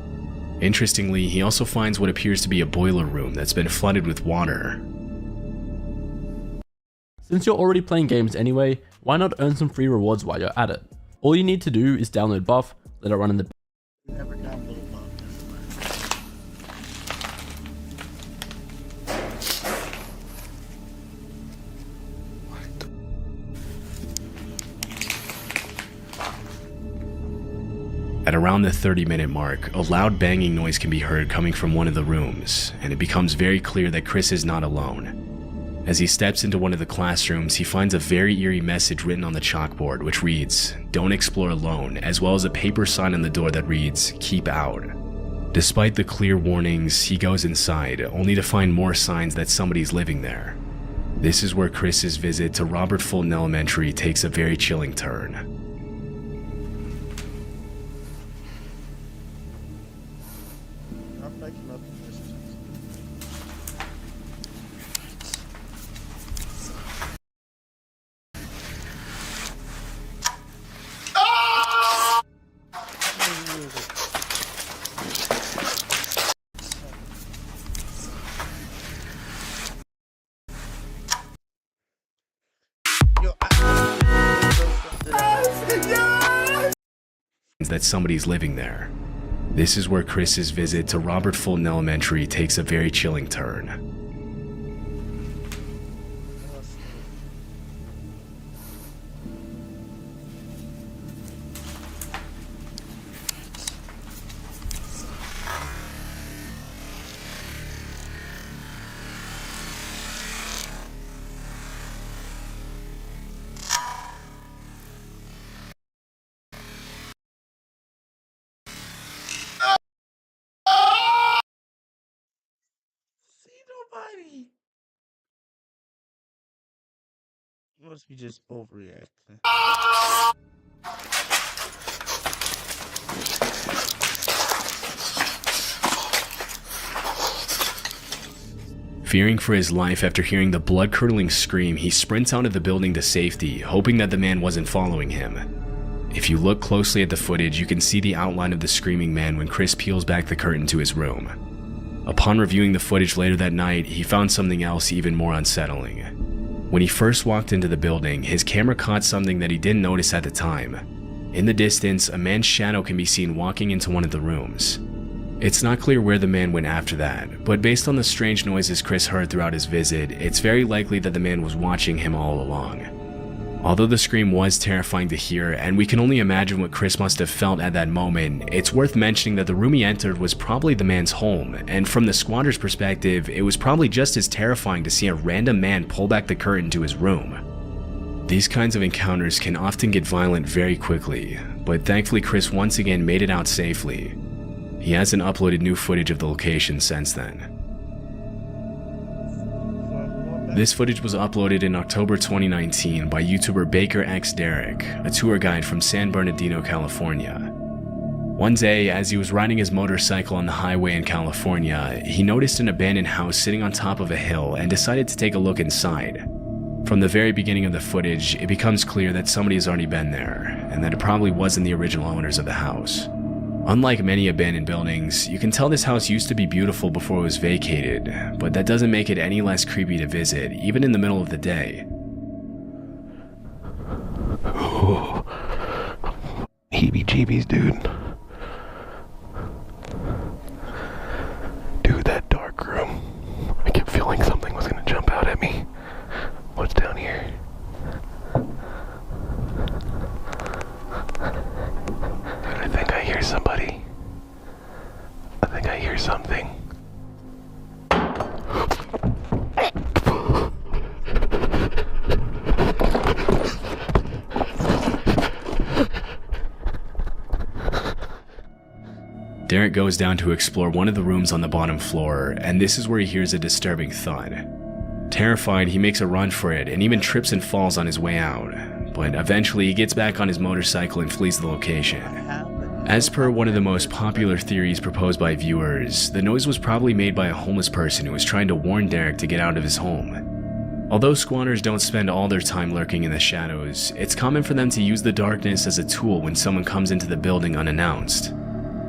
Interestingly, he also finds what appears to be a boiler room that's been flooded with water. Since you're already playing games anyway, why not earn some free rewards while you're at it? All you need to do is download Buff, let it run in the Never download Buff. At around the 30-minute mark, a loud banging noise can be heard coming from one of the rooms, and it becomes very clear that Chris is not alone. As he steps into one of the classrooms, he finds a very eerie message written on the chalkboard, which reads, "Don't explore alone," as well as a paper sign on the door that reads, "Keep out." Despite the clear warnings, he goes inside, only to find more signs that somebody's living there. This is where Chris's visit to Robert Fulton Elementary takes a very chilling turn. That somebody's living there. This is where Chris's visit to Robert Fulton Elementary takes a very chilling turn. Nobody. Must be just overreacting. Fearing for his life after hearing the blood-curdling scream, he sprints out of the building to safety, hoping that the man wasn't following him. If you look closely at the footage, you can see the outline of the screaming man when Chris peels back the curtain to his room. Upon reviewing the footage later that night, he found something else even more unsettling. When he first walked into the building, his camera caught something that he didn't notice at the time. In the distance, a man's shadow can be seen walking into one of the rooms. It's not clear where the man went after that, but based on the strange noises Chris heard throughout his visit, it's very likely that the man was watching him all along. Although the scream was terrifying to hear, and we can only imagine what Chris must have felt at that moment, it's worth mentioning that the room he entered was probably the man's home, and from the squatter's perspective, it was probably just as terrifying to see a random man pull back the curtain to his room. These kinds of encounters can often get violent very quickly, but thankfully Chris once again made it out safely. He hasn't uploaded new footage of the location since then. This footage was uploaded in October 2019 by YouTuber Baker X Derek, a tour guide from San Bernardino, California. One day, as he was riding his motorcycle on the highway in California, he noticed an abandoned house sitting on top of a hill and decided to take a look inside. From the very beginning of the footage, it becomes clear that somebody has already been there, and that it probably wasn't the original owners of the house. Unlike many abandoned buildings, you can tell this house used to be beautiful before it was vacated, but that doesn't make it any less creepy to visit, even in the middle of the day. Oh, heebie-jeebies, dude. Dude, that dark room. I kept feeling something was gonna jump out at me. What's down here? Dude, I think I hear somebody. I think I hear something. Derek goes down to explore one of the rooms on the bottom floor, and this is where he hears a disturbing thud. Terrified, he makes a run for it and even trips and falls on his way out, but eventually he gets back on his motorcycle and flees the location. As per one of the most popular theories proposed by viewers, the noise was probably made by a homeless person who was trying to warn Derek to get out of his home. Although squatters don't spend all their time lurking in the shadows, it's common for them to use the darkness as a tool when someone comes into the building unannounced.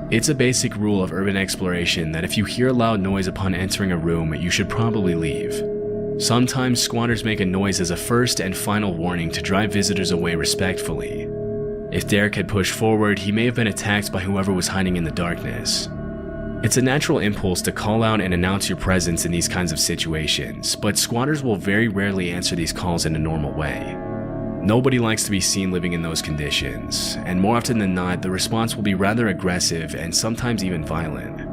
It's a basic rule of urban exploration that if you hear a loud noise upon entering a room, you should probably leave. Sometimes squatters make a noise as a first and final warning to drive visitors away respectfully. If Derek had pushed forward, he may have been attacked by whoever was hiding in the darkness. It's a natural impulse to call out and announce your presence in these kinds of situations, but squatters will very rarely answer these calls in a normal way. Nobody likes to be seen living in those conditions, and more often than not, the response will be rather aggressive and sometimes even violent.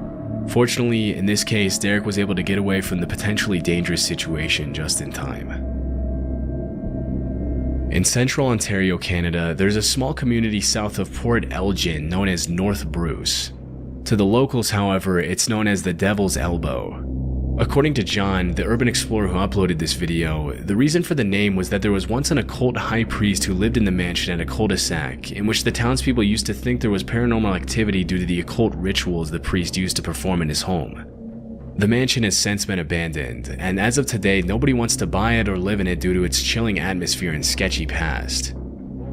Fortunately, in this case, Derek was able to get away from the potentially dangerous situation just in time. In central Ontario, Canada, there's a small community south of Port Elgin known as North Bruce. To the locals, however, it's known as the Devil's Elbow. According to John, the urban explorer who uploaded this video, the reason for the name was that there was once an occult high priest who lived in the mansion at a cul-de-sac, in which the townspeople used to think there was paranormal activity due to the occult rituals the priest used to perform in his home. The mansion has since been abandoned, and as of today, nobody wants to buy it or live in it due to its chilling atmosphere and sketchy past.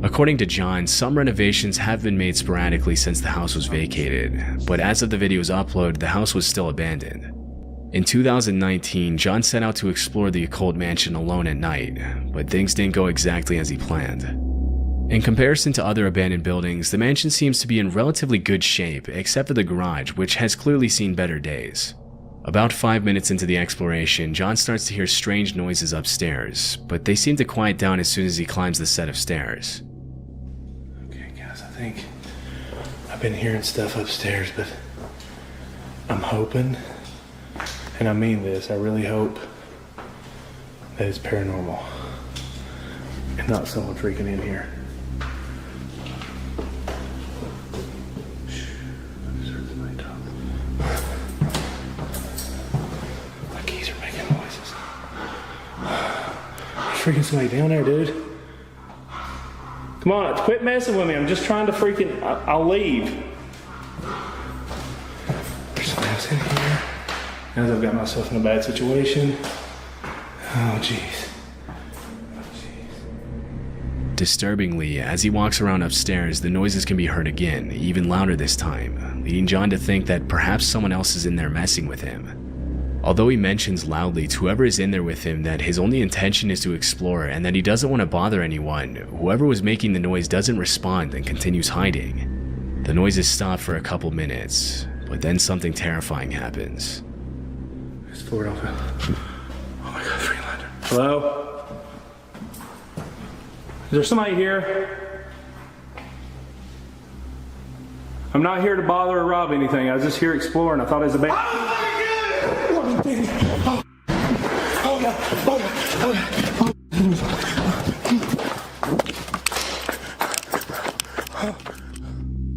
According to John, some renovations have been made sporadically since the house was vacated, but as of the video's upload, the house was still abandoned. In 2019, John set out to explore the occult mansion alone at night, but things didn't go exactly as he planned. In comparison to other abandoned buildings, the mansion seems to be in relatively good shape, except for the garage, which has clearly seen better days. About 5 minutes into the exploration, John starts to hear strange noises upstairs, but they seem to quiet down as soon as he climbs the set of stairs. Okay guys, I think I've been hearing stuff upstairs, but I'm hoping, and I mean this, I really hope that it's paranormal and not someone freaking in here. My keys are making noises. There's freaking somebody down there, dude. Come on, quit messing with me. I'm just trying to freaking, I'll leave. There's somebody else in here. As I've got myself in a bad situation. Oh, jeez. Disturbingly, as he walks around upstairs, the noises can be heard again, even louder this time, leading John to think that perhaps someone else is in there messing with him. Although he mentions loudly to whoever is in there with him that his only intention is to explore and that he doesn't want to bother anyone, whoever was making the noise doesn't respond and continues hiding. The noises stop for a couple minutes, but then something terrifying happens. It's Ford off. Oh my god, Freelander. Hello? Is there somebody here? I'm not here to bother or rob anything. I was just here exploring. I thought it was a band.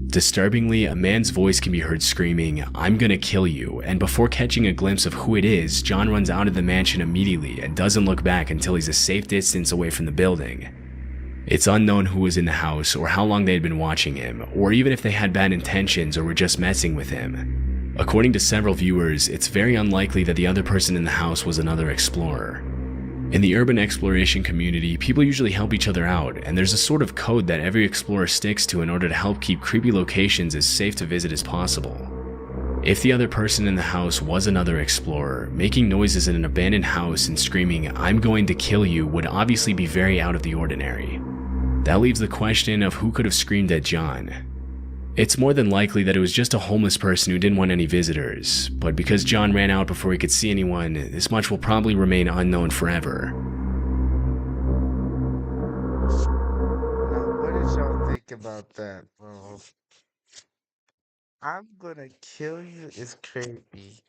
Disturbingly, a man's voice can be heard screaming, "I'm gonna kill you," and before catching a glimpse of who it is, John runs out of the mansion immediately and doesn't look back until he's a safe distance away from the building. It's unknown who was in the house or how long they had been watching him, or even if they had bad intentions or were just messing with him. According to several viewers, it's very unlikely that the other person in the house was another explorer. In the urban exploration community, people usually help each other out, and there's a sort of code that every explorer sticks to in order to help keep creepy locations as safe to visit as possible. If the other person in the house was another explorer, making noises in an abandoned house and screaming, "I'm going to kill you," would obviously be very out of the ordinary. That leaves the question of who could have screamed at John. It's more than likely that it was just a homeless person who didn't want any visitors, but because John ran out before he could see anyone, this much will probably remain unknown forever. Now, what did y'all think about that, bro? I'm gonna kill you is crazy.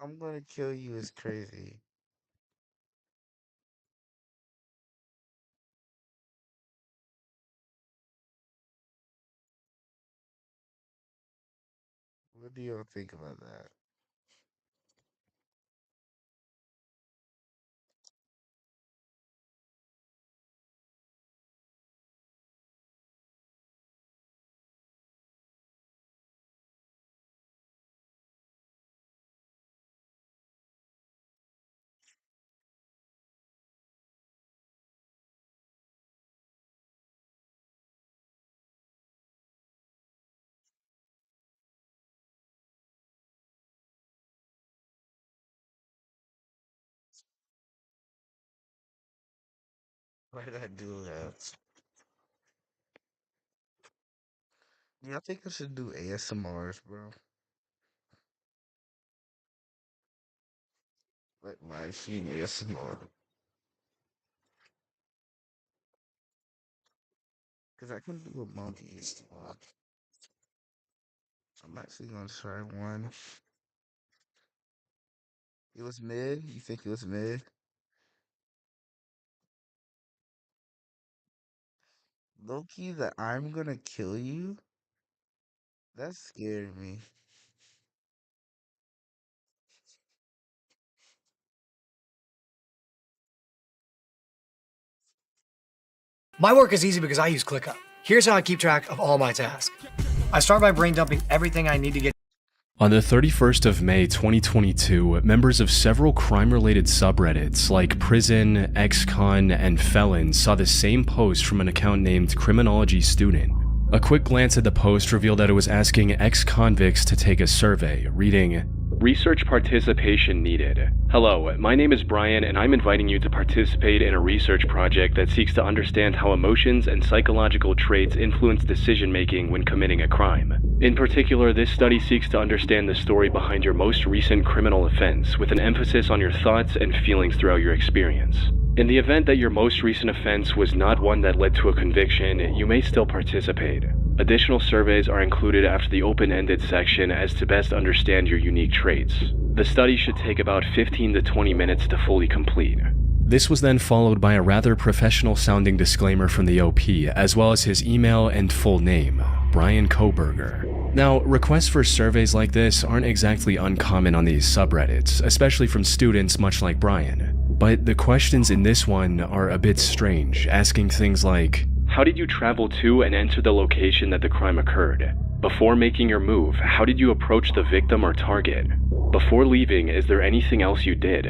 I'm gonna kill you is crazy. What do y'all think about that? Why did I do that? Yeah, I think I should do ASMRs, bro. Like live stream ASMR. Cause I can do a monkey ASMR. I'm actually gonna try one. It was mid. You think it was mid? Loki, that I'm gonna kill you? That scared me. My work is easy because I use ClickUp. Here's how I keep track of all my tasks. I start by brain dumping everything I need to get. On the 31st of May 2022, members of several crime-related subreddits like Prison, Ex-Con, and Felon saw the same post from an account named Criminology Student. A quick glance at the post revealed that it was asking ex-convicts to take a survey, reading, "Research participation needed. Hello, my name is Brian and I'm inviting you to participate in a research project that seeks to understand how emotions and psychological traits influence decision-making when committing a crime. In particular, this study seeks to understand the story behind your most recent criminal offense, with an emphasis on your thoughts and feelings throughout your experience. In the event that your most recent offense was not one that led to a conviction, you may still participate. Additional surveys are included after the open-ended section as to best understand your unique traits. The study should take about 15 to 20 minutes to fully complete." This was then followed by a rather professional-sounding disclaimer from the OP, as well as his email and full name, Brian Koberger. Now, requests for surveys like this aren't exactly uncommon on these subreddits, especially from students much like Brian. But the questions in this one are a bit strange, asking things like, how did you travel to and enter the location that the crime occurred? Before making your move, how did you approach the victim or target? Before leaving, is there anything else you did?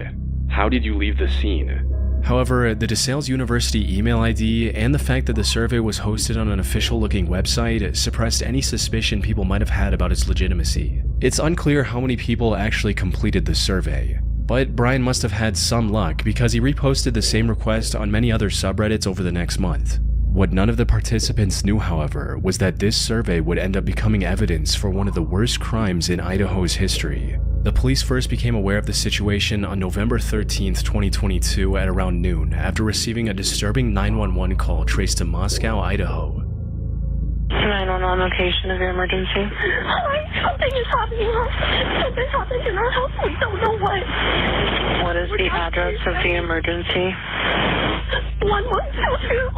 How did you leave the scene? However, the DeSales University email ID and the fact that the survey was hosted on an official-looking website suppressed any suspicion people might have had about its legitimacy. It's unclear how many people actually completed the survey, but Brian must have had some luck because he reposted the same request on many other subreddits over the next month. What none of the participants knew, however, was that this survey would end up becoming evidence for one of the worst crimes in Idaho's history. The police first became aware of the situation on November 13th, 2022 at around noon after receiving a disturbing 911 call traced to Moscow, Idaho. 911 location of your emergency. Something is happening. Something's happening in our house. We don't know what. What is the address of the emergency? 1122.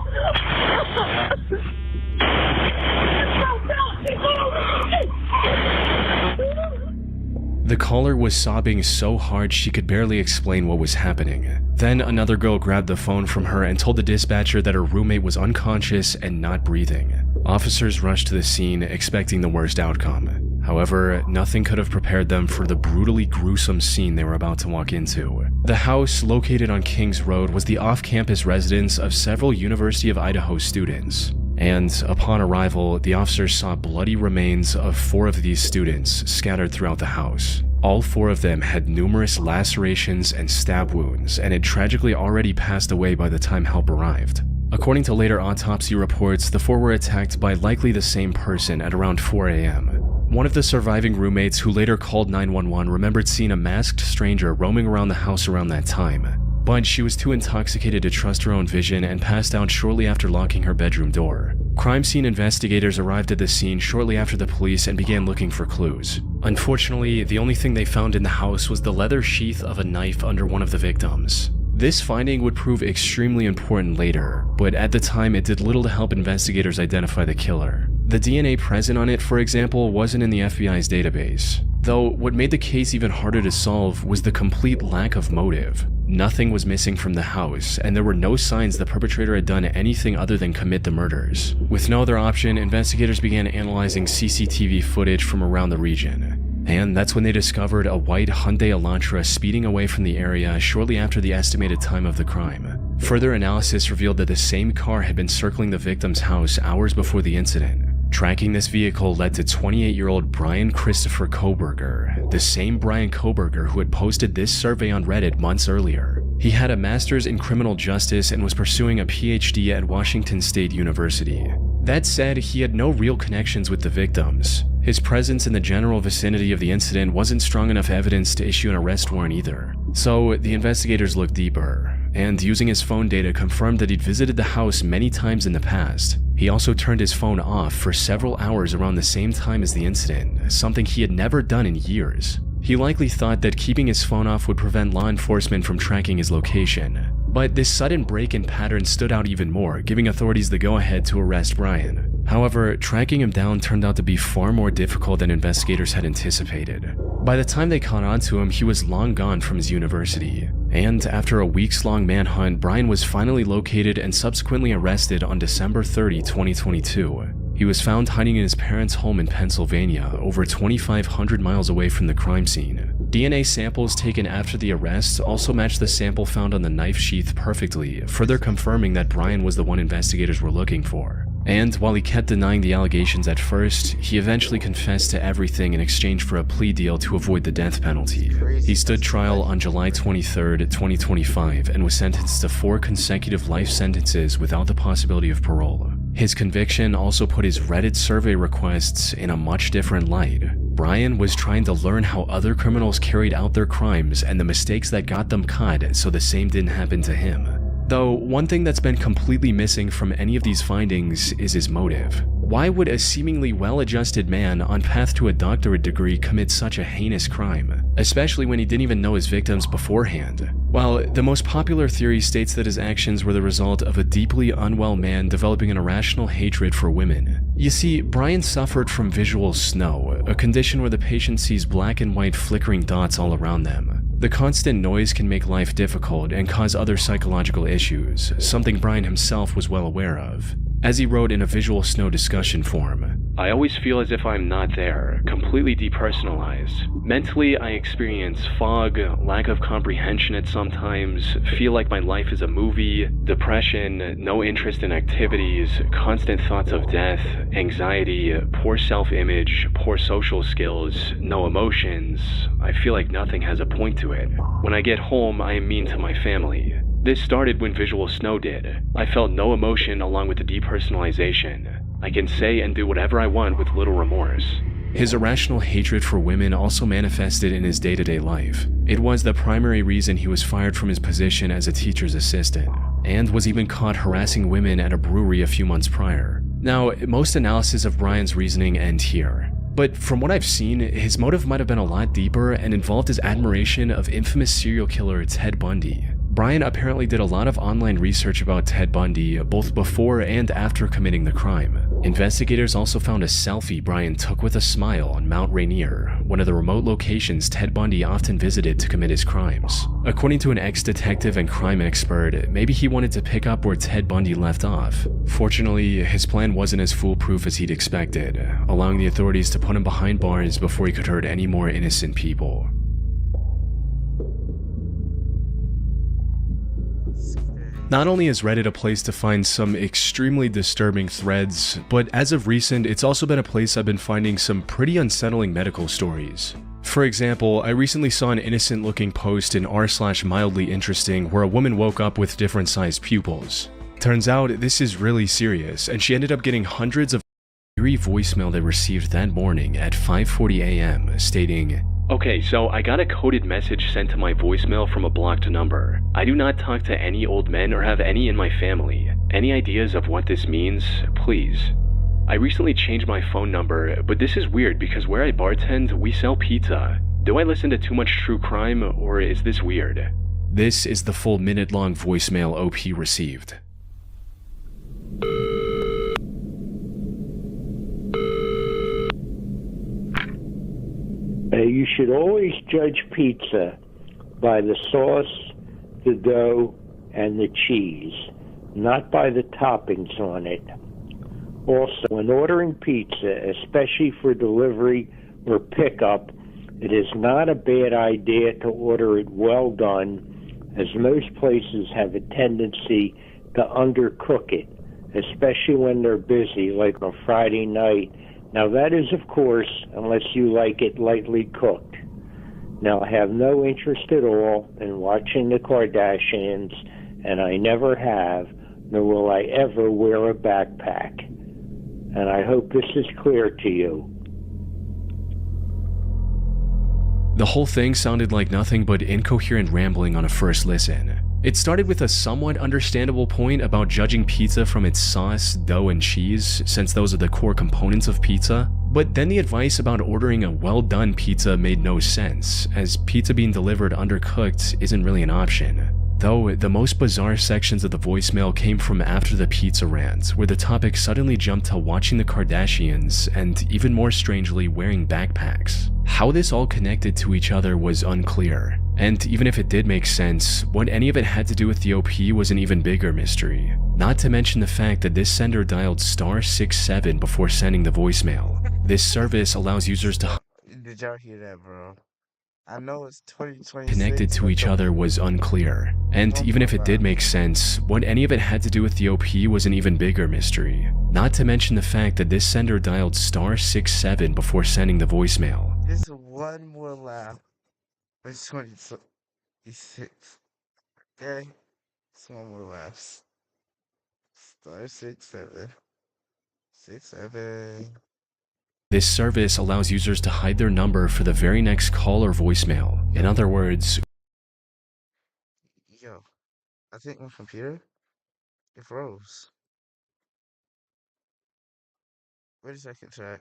The caller was sobbing so hard she could barely explain what was happening. Then another girl grabbed the phone from her and told the dispatcher that her roommate was unconscious and not breathing. Officers rushed to the scene, expecting the worst outcome. However, nothing could have prepared them for the brutally gruesome scene they were about to walk into. The house, located on Kings Road, was the off-campus residence of several University of Idaho students. And upon arrival, the officers saw bloody remains of 4 of these students scattered throughout the house. All 4 of them had numerous lacerations and stab wounds, and had tragically already passed away by the time help arrived. According to later autopsy reports, the 4 were attacked by likely the same person at around 4 a.m. One of the surviving roommates, who later called 911, remembered seeing a masked stranger roaming around the house around that time. But she was too intoxicated to trust her own vision and passed out shortly after locking her bedroom door. Crime scene investigators arrived at the scene shortly after the police and began looking for clues. Unfortunately, the only thing they found in the house was the leather sheath of a knife under one of the victims. This finding would prove extremely important later, but at the time it did little to help investigators identify the killer. The DNA present on it, for example, wasn't in the FBI's database. Though what made the case even harder to solve was the complete lack of motive. Nothing was missing from the house, and there were no signs the perpetrator had done anything other than commit the murders. With no other option, investigators began analyzing CCTV footage from around the region. And that's when they discovered a white Hyundai Elantra speeding away from the area shortly after the estimated time of the crime. Further analysis revealed that the same car had been circling the victim's house hours before the incident. Tracking this vehicle led to 28-year-old Brian Christopher Koberger, the same Brian Koberger who had posted this survey on Reddit months earlier. He had a master's in criminal justice and was pursuing a PhD at Washington State University. That said, he had no real connections with the victims. His presence in the general vicinity of the incident wasn't strong enough evidence to issue an arrest warrant either. So the investigators looked deeper, and using his phone data confirmed that he'd visited the house many times in the past. He also turned his phone off for several hours around the same time as the incident, something he had never done in years. He likely thought that keeping his phone off would prevent law enforcement from tracking his location. But this sudden break in pattern stood out even more, giving authorities the go-ahead to arrest Brian. However, tracking him down turned out to be far more difficult than investigators had anticipated. By the time they caught on to him, he was long gone from his university. And after a weeks-long manhunt, Brian was finally located and subsequently arrested on December 30, 2022. He was found hiding in his parents' home in Pennsylvania, over 2,500 miles away from the crime scene. DNA samples taken after the arrest also matched the sample found on the knife sheath perfectly, further confirming that Brian was the one investigators were looking for. And while he kept denying the allegations at first, he eventually confessed to everything in exchange for a plea deal to avoid the death penalty. He stood trial on July 23, 2025, and was sentenced to 4 consecutive life sentences without the possibility of parole. His conviction also put his Reddit survey requests in a much different light. Brian was trying to learn how other criminals carried out their crimes and the mistakes that got them caught so the same didn't happen to him. Though, one thing that's been completely missing from any of these findings is his motive. Why would a seemingly well-adjusted man on path to a doctorate degree commit such a heinous crime, especially when he didn't even know his victims beforehand? Well, the most popular theory states that his actions were the result of a deeply unwell man developing an irrational hatred for women. You see, Brian suffered from visual snow, a condition where the patient sees black and white flickering dots all around them. The constant noise can make life difficult and cause other psychological issues, something Brian himself was well aware of. As he wrote in a Visual Snow discussion forum, "I always feel as if I'm not there, completely depersonalized. Mentally, I experience fog, lack of comprehension at some times, feel like my life is a movie, depression, no interest in activities, constant thoughts of death, anxiety, poor self-image, poor social skills, no emotions. I feel like nothing has a point to it. When I get home, I am mean to my family." This started when Visual Snow did. I felt no emotion along with the depersonalization. I can say and do whatever I want with little remorse. His irrational hatred for women also manifested in his day-to-day life. It was the primary reason he was fired from his position as a teacher's assistant, and was even caught harassing women at a brewery a few months prior. Now, most analysis of Brian's reasoning end here. But from what I've seen, his motive might have been a lot deeper and involved his admiration of infamous serial killer Ted Bundy. Brian apparently did a lot of online research about Ted Bundy, both before and after committing the crime. Investigators also found a selfie Brian took with a smile on Mount Rainier, one of the remote locations Ted Bundy often visited to commit his crimes. According to an ex-detective and crime expert, maybe he wanted to pick up where Ted Bundy left off. Fortunately, his plan wasn't as foolproof as he'd expected, allowing the authorities to put him behind bars before he could hurt any more innocent people. Not only is Reddit a place to find some extremely disturbing threads, but as of recent, it's also been a place I've been finding some pretty unsettling medical stories. For example, I recently saw an innocent-looking post in r/mildly interesting where a woman woke up with different sized pupils. Turns out, this is really serious, and she ended up getting hundreds of eerie voicemail they received that morning at 5:40 a.m. stating, "Okay, so I got a coded message sent to my voicemail from a blocked number. I do not talk to any old men or have any in my family. Any ideas of what this means? Please. I recently changed my phone number, but this is weird because where I bartend, we sell pizza. Do I listen to too much true crime, or is this weird?" This is the full minute-long voicemail OP received. You should always judge pizza by the sauce, the dough, and the cheese, not by the toppings on it. Also, when ordering pizza, especially for delivery or pickup, it is not a bad idea to order it well done, as most places have a tendency to undercook it, especially when they're busy, like on a Friday night. Now that is, of course, unless you like it lightly cooked. Now, I have no interest at all in watching the Kardashians, and I never have, nor will I ever wear a backpack. And I hope this is clear to you. The whole thing sounded like nothing but incoherent rambling on a first listen. It started with a somewhat understandable point about judging pizza from its sauce, dough, and cheese, since those are the core components of pizza. But then the advice about ordering a well-done pizza made no sense, as pizza being delivered undercooked isn't really an option. Though, the most bizarre sections of the voicemail came from after the pizza rant, where the topic suddenly jumped to watching the Kardashians, and even more strangely, wearing backpacks. How this all connected to each other was unclear, and even if it did make sense, what any of it had to do with the OP was an even bigger mystery. Not to mention the fact that this sender dialed *67 before sending the voicemail. This service allows users to Did y'all hear that, bro? I know it's 2026. connected to each other was unclear, and even if it did make sense, what any of it had to do with the OP was an even bigger mystery. Not to mention the fact that this sender dialed *67 before sending the voicemail. Just one more laugh. It's 2026. Okay? Just one more laugh. *67. 67. This service allows users to hide their number for the very next call or voicemail. In other words, Yo, I think my computer, it froze. Wait a second, chat.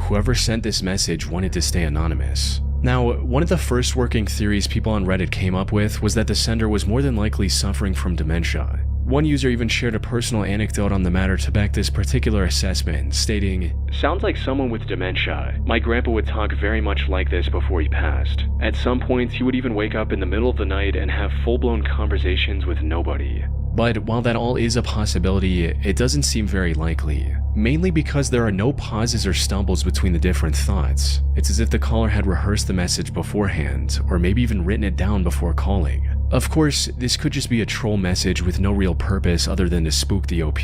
whoever sent this message wanted to stay anonymous. Now, one of the first working theories people on Reddit came up with was that the sender was more than likely suffering from dementia. One user even shared a personal anecdote on the matter to back this particular assessment, stating, "Sounds like someone with dementia. My grandpa would talk very much like this before he passed. At some points, he would even wake up in the middle of the night and have full-blown conversations with nobody." But while that all is a possibility, it doesn't seem very likely. Mainly because there are no pauses or stumbles between the different thoughts. It's as if the caller had rehearsed the message beforehand, or maybe even written it down before calling. Of course, this could just be a troll message with no real purpose other than to spook the OP.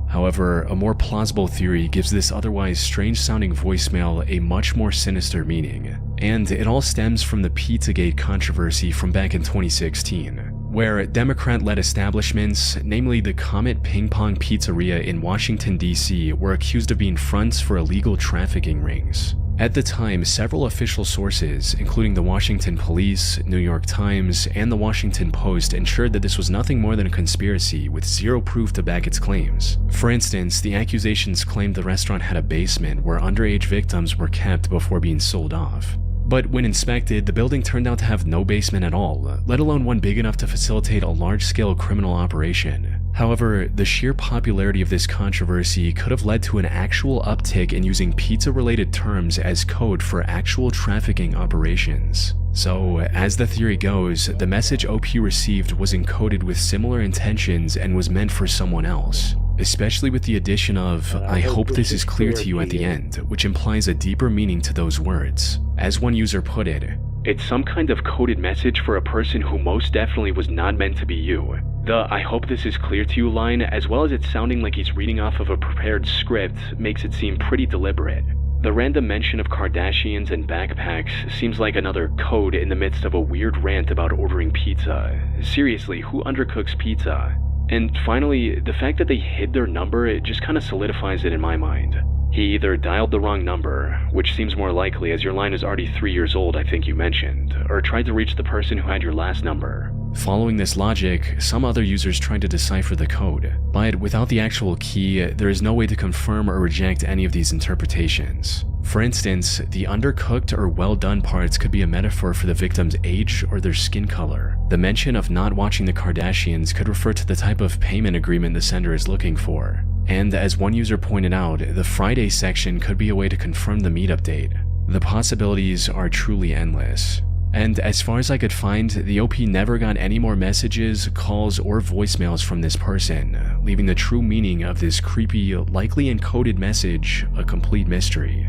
However, a more plausible theory gives this otherwise strange-sounding voicemail a much more sinister meaning. And it all stems from the Pizzagate controversy from back in 2016. Where Democrat-led establishments, namely the Comet Ping Pong Pizzeria in Washington, D.C., were accused of being fronts for illegal trafficking rings. At the time, several official sources, including the Washington Police, New York Times, and the Washington Post, ensured that this was nothing more than a conspiracy with zero proof to back its claims. For instance, the accusations claimed the restaurant had a basement where underage victims were kept before being sold off. But when inspected, the building turned out to have no basement at all, let alone one big enough to facilitate a large-scale criminal operation. However, the sheer popularity of this controversy could have led to an actual uptick in using pizza-related terms as code for actual trafficking operations. So, as the theory goes, the message OP received was encoded with similar intentions and was meant for someone else. Especially with the addition of, "I hope this is clear to you" at the end, which implies a deeper meaning to those words. As one user put it, "It's some kind of coded message for a person who most definitely was not meant to be you." The "I hope this is clear to you" line, as well as it sounding like he's reading off of a prepared script, makes it seem pretty deliberate. The random mention of Kardashians and backpacks seems like another code in the midst of a weird rant about ordering pizza. Seriously, who undercooks pizza? And finally, the fact that they hid their number, it just kinda solidifies it in my mind. He either dialed the wrong number, which seems more likely as your line is already 3 years old I think you mentioned, or tried to reach the person who had your last number. Following this logic, some other users tried to decipher the code, but without the actual key, there is no way to confirm or reject any of these interpretations. For instance, the undercooked or well done parts could be a metaphor for the victim's age or their skin color. The mention of not watching the Kardashians could refer to the type of payment agreement the sender is looking for. And as one user pointed out, the Friday section could be a way to confirm the meetup date. The possibilities are truly endless. And as far as I could find, the OP never got any more messages, calls, or voicemails from this person, leaving the true meaning of this creepy, likely encoded message a complete mystery.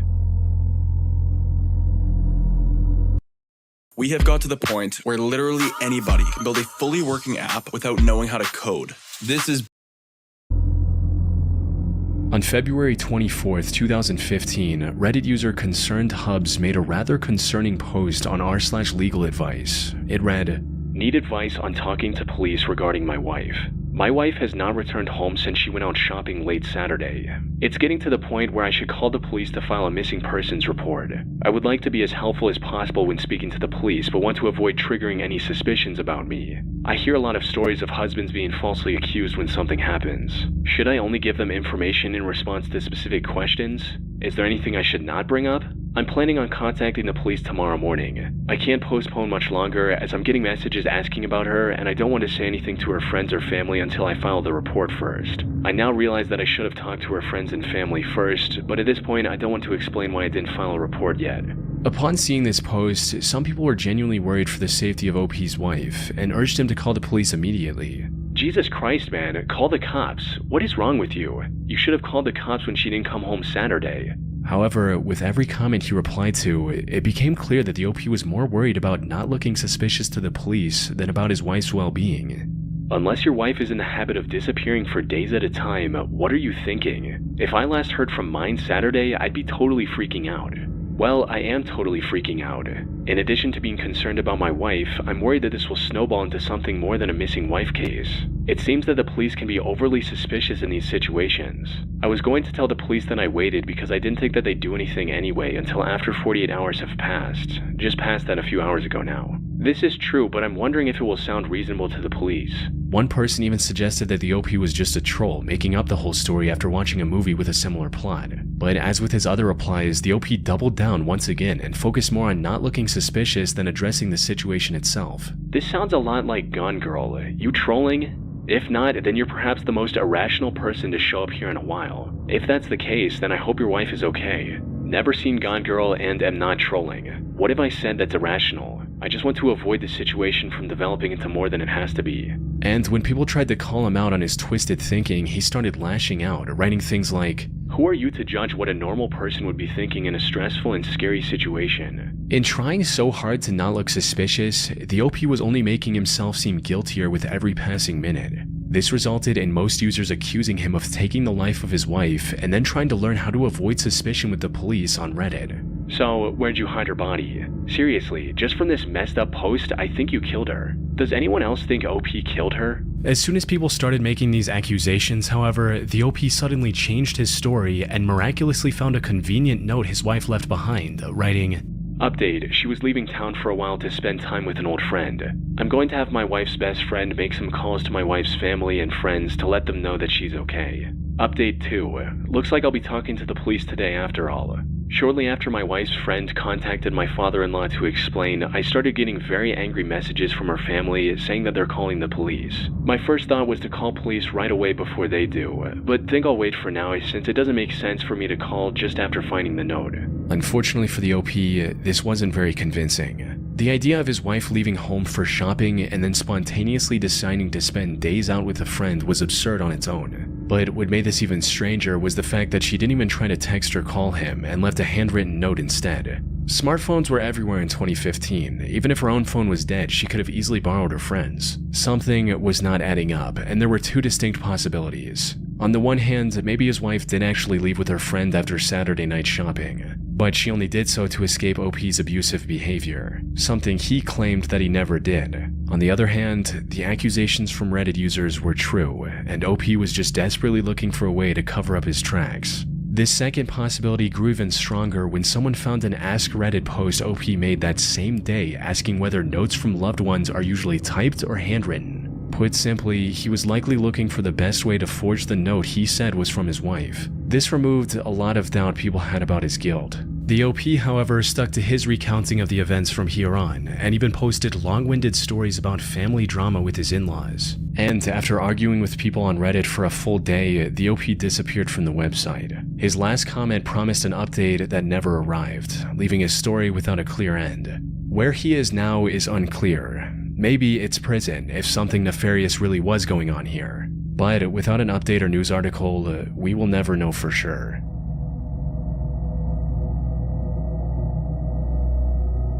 We have got to the point where literally anybody can build a fully working app without knowing how to code. This is On February 24th, 2015, Reddit user Concerned Hubs made a rather concerning post on r/legal advice. It read, "Need advice on talking to police regarding my wife. My wife has not returned home since she went out shopping late Saturday. It's getting to the point where I should call the police to file a missing persons report. I would like to be as helpful as possible when speaking to the police, but want to avoid triggering any suspicions about me. I hear a lot of stories of husbands being falsely accused when something happens. Should I only give them information in response to specific questions? Is there anything I should not bring up? I'm planning on contacting the police tomorrow morning. I can't postpone much longer as I'm getting messages asking about her and I don't want to say anything to her friends or family until I file the report first. I now realize that I should have talked to her friends and family first, but at this point I don't want to explain why I didn't file a report yet." Upon seeing this post, some people were genuinely worried for the safety of OP's wife and urged him to call the police immediately. Jesus Christ, man, call the cops. What is wrong with you? You should have called the cops when she didn't come home Saturday. However, with every comment he replied to, it became clear that the OP was more worried about not looking suspicious to the police than about his wife's well-being. Unless your wife is in the habit of disappearing for days at a time, what are you thinking? If I last heard from mine Saturday, I'd be totally freaking out. Well, I am totally freaking out. In addition to being concerned about my wife, I'm worried that this will snowball into something more than a missing wife case. It seems that the police can be overly suspicious in these situations. I was going to tell the police that I waited because I didn't think that they'd do anything anyway until after 48 hours have passed. Just passed that a few hours ago now. This is true, but I'm wondering if it will sound reasonable to the police. One person even suggested that the OP was just a troll, making up the whole story after watching a movie with a similar plot. But as with his other replies, the OP doubled down once again and focused more on not looking suspicious than addressing the situation itself. This sounds a lot like Gone Girl. You trolling? If not, then you're perhaps the most irrational person to show up here in a while. If that's the case, then I hope your wife is okay. Never seen Gone Girl and am not trolling. What have I said that's irrational? I just want to avoid the situation from developing into more than it has to be. And when people tried to call him out on his twisted thinking, he started lashing out, writing things like, "Who are you to judge what a normal person would be thinking in a stressful and scary situation?" In trying so hard to not look suspicious, the OP was only making himself seem guiltier with every passing minute. This resulted in most users accusing him of taking the life of his wife and then trying to learn how to avoid suspicion with the police on Reddit. "So, where'd you hide her body? Seriously, just from this messed up post, I think you killed her. Does anyone else think OP killed her?" As soon as people started making these accusations, however, the OP suddenly changed his story and miraculously found a convenient note his wife left behind, writing, "Update, she was leaving town for a while to spend time with an old friend. I'm going to have my wife's best friend make some calls to my wife's family and friends to let them know that she's okay. Update 2, looks like I'll be talking to the police today after all. Shortly after my wife's friend contacted my father-in-law to explain, I started getting very angry messages from her family saying that they're calling the police. My first thought was to call police right away before they do, but think I'll wait for now since it doesn't make sense for me to call just after finding the note." Unfortunately for the OP, this wasn't very convincing. The idea of his wife leaving home for shopping and then spontaneously deciding to spend days out with a friend was absurd on its own. But what made this even stranger was the fact that she didn't even try to text or call him and left a handwritten note instead. Smartphones were everywhere in 2015. Even if her own phone was dead, she could have easily borrowed her friend's. Something was not adding up, and there were two distinct possibilities. On the one hand, maybe his wife did actually leave with her friend after Saturday night shopping, but she only did so to escape OP's abusive behavior, something he claimed that he never did. On the other hand, the accusations from Reddit users were true, and OP was just desperately looking for a way to cover up his tracks. This second possibility grew even stronger when someone found an Ask Reddit post OP made that same day asking whether notes from loved ones are usually typed or handwritten. Put simply, he was likely looking for the best way to forge the note he said was from his wife. This removed a lot of doubt people had about his guilt. The OP, however, stuck to his recounting of the events from here on, and even posted long-winded stories about family drama with his in-laws. And after arguing with people on Reddit for a full day, the OP disappeared from the website. His last comment promised an update that never arrived, leaving his story without a clear end. Where he is now is unclear. Maybe it's prison if something nefarious really was going on here. But without an update or news article, we will never know for sure.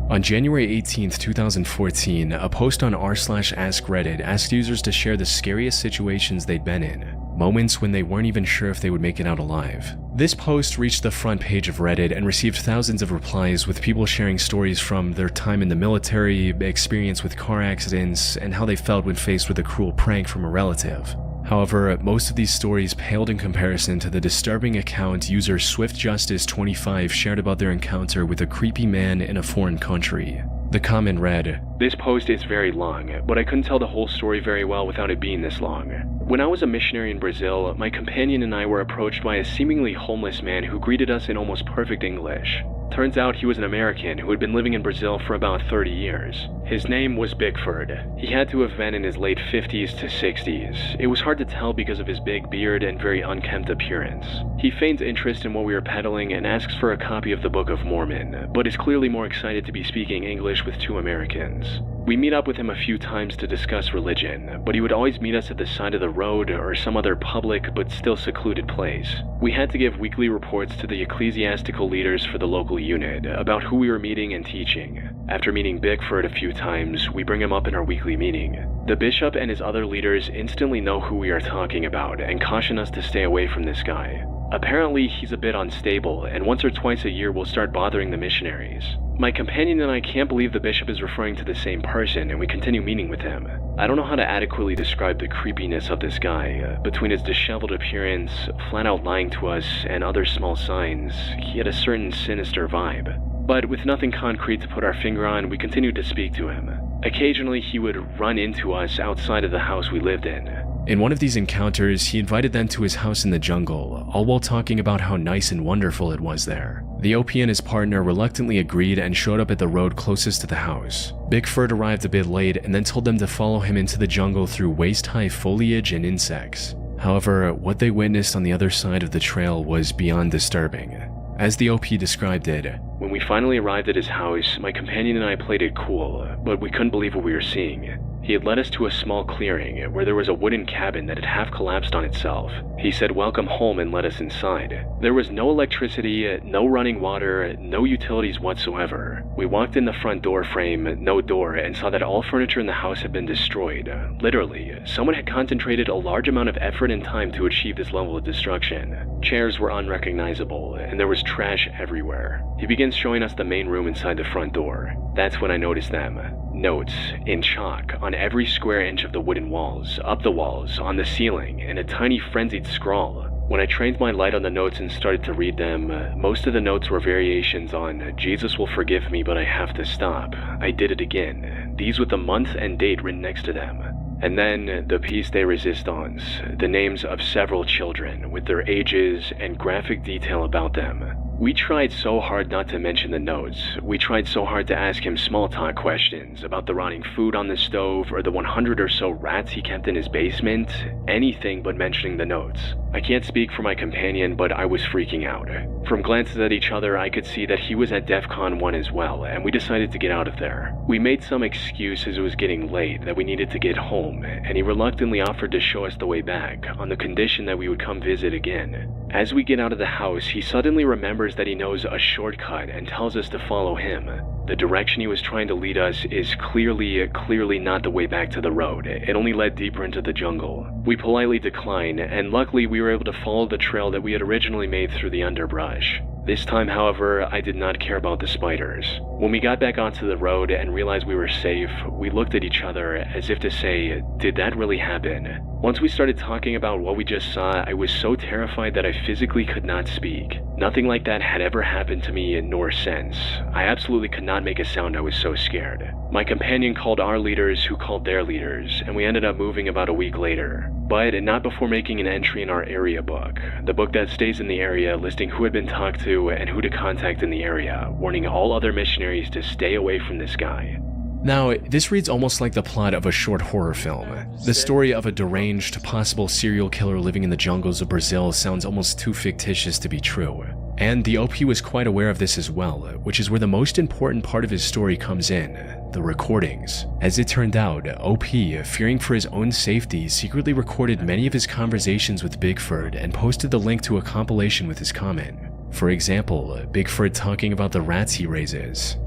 On January 18th, 2014, a post on r/AskReddit asked users to share the scariest situations they'd been in, moments when they weren't even sure if they would make it out alive. This post reached the front page of Reddit and received thousands of replies with people sharing stories from their time in the military, experience with car accidents, and how they felt when faced with a cruel prank from a relative. However, most of these stories paled in comparison to the disturbing account user SwiftJustice25 shared about their encounter with a creepy man in a foreign country. The comment read, "This post is very long, but I couldn't tell the whole story very well without it being this long. When I was a missionary in Brazil, my companion and I were approached by a seemingly homeless man who greeted us in almost perfect English. Turns out he was an American who had been living in Brazil for about 30 years. His name was Bickford. He had to have been in his late 50s to 60s. It was hard to tell because of his big beard and very unkempt appearance. He feigns interest in what we were peddling and asks for a copy of the Book of Mormon, but is clearly more excited to be speaking English with two Americans. We meet up with him a few times to discuss religion, but he would always meet us at the side of the road or some other public but still secluded place. We had to give weekly reports to the ecclesiastical leaders for the local unit about who we were meeting and teaching. After meeting Bickford a few times, we bring him up in our weekly meeting. The bishop and his other leaders instantly know who we are talking about and caution us to stay away from this guy. Apparently, he's a bit unstable, and once or twice a year will start bothering the missionaries. My companion and I can't believe the bishop is referring to the same person, and we continue meeting with him. I don't know how to adequately describe the creepiness of this guy. Between his disheveled appearance, flat out lying to us, and other small signs, he had a certain sinister vibe. But with nothing concrete to put our finger on, we continued to speak to him. Occasionally, he would run into us outside of the house we lived in. In one of these encounters, he invited them to his house in the jungle, all while talking about how nice and wonderful it was there. The OP and his partner reluctantly agreed and showed up at the road closest to the house. Bickford arrived a bit late and then told them to follow him into the jungle through waist-high foliage and insects. However, what they witnessed on the other side of the trail was beyond disturbing. As the OP described it, when we finally arrived at his house, my companion and I played it cool, but we couldn't believe what we were seeing. He had led us to a small clearing where there was a wooden cabin that had half collapsed on itself. He said welcome home and led us inside. There was no electricity, no running water, no utilities whatsoever. We walked in the front door frame, no door, and saw that all furniture in the house had been destroyed. Literally, someone had concentrated a large amount of effort and time to achieve this level of destruction. Chairs were unrecognizable, and there was trash everywhere. He begins showing us the main room inside the front door. That's when I noticed them. Notes, in chalk, on every square inch of the wooden walls, up the walls, on the ceiling, and a tiny frenzied scrawl. When I trained my light on the notes and started to read them, most of the notes were variations on, "Jesus will forgive me, but I have to stop. I did it again." These with the month and date written next to them. And then, the piece de resistance, the names of several children, with their ages and graphic detail about them. We tried so hard not to mention the notes. We tried so hard to ask him small talk questions about the rotting food on the stove or the 100 or so rats he kept in his basement. Anything but mentioning the notes. I can't speak for my companion, but I was freaking out. From glances at each other, I could see that he was at DEF CON 1 as well, and we decided to get out of there. We made some excuse as it was getting late that we needed to get home, and he reluctantly offered to show us the way back, on the condition that we would come visit again. As we get out of the house, he suddenly remembers that he knows a shortcut and tells us to follow him. The direction he was trying to lead us is clearly not the way back to the road. It only led deeper into the jungle. We politely declined, and luckily we were able to follow the trail that we had originally made through the underbrush. This time, however, I did not care about the spiders. When we got back onto the road and realized we were safe, we looked at each other as if to say, did that really happen? Once we started talking about what we just saw, I was so terrified that I physically could not speak. Nothing like that had ever happened to me nor since. I absolutely could not make a sound, I was so scared. My companion called our leaders, who called their leaders, and we ended up moving about a week later. But not before making an entry in our area book, the book that stays in the area listing who had been talked to and who to contact in the area, warning all other missionaries to stay away from this guy. Now, this reads almost like the plot of a short horror film. The story of a deranged, possible serial killer living in the jungles of Brazil sounds almost too fictitious to be true. And the OP was quite aware of this as well, which is where the most important part of his story comes in, the recordings. As it turned out, OP, fearing for his own safety, secretly recorded many of his conversations with Bigford and posted the link to a compilation with his comment. For example, Bigford talking about the rats he raises.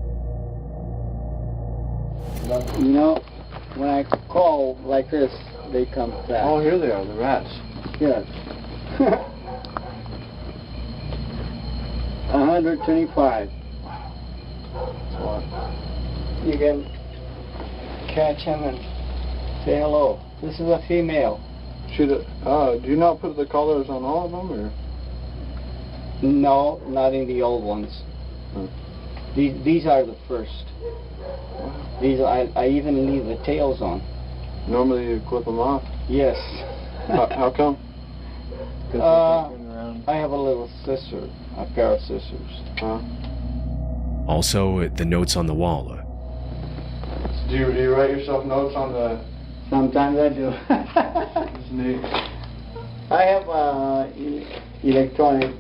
You know, when I call like this, they come back. Oh, here they are, the rats. Yes. 125. You can catch him and say hello. This is a female. Do you not put the collars on all of them, or? No, not in the old ones. These are the first. These I even leave the tails on. Normally you clip them off? Yes. How come? I have a little sister, a pair of scissors. Also, the notes on the wall. Do you write yourself notes on the... Sometimes I do. It's neat. I have electronic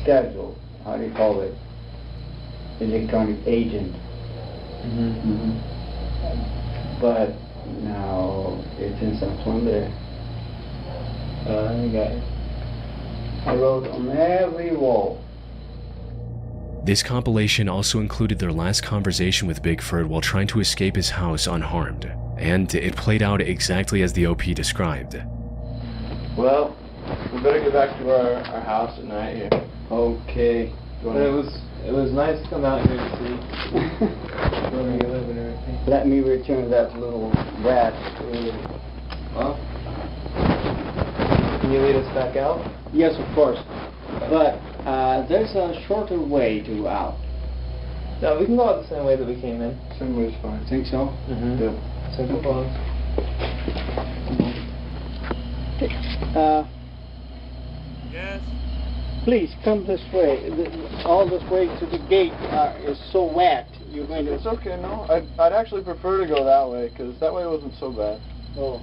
schedule. How do you call it? Electronic agent. But now it's in San Juan there. I wrote on every wall. This compilation also included their last conversation with Bigford while trying to escape his house unharmed, and it played out exactly as the OP described. Well, we better get back to our house at night here. Okay. It was nice to come out here to see where you live and everything. Let me return that little rat. Well, can you lead us back out? Yes, of course. But there's a shorter way to out. No, we can go out the same way that we came in. Same way is fine. Think so? Yeah. Simple fun. Yes. Please come this way. All this way to the gate is so wet. You're going to. It's okay. No, I'd actually prefer to go that way because that way wasn't so bad. Oh.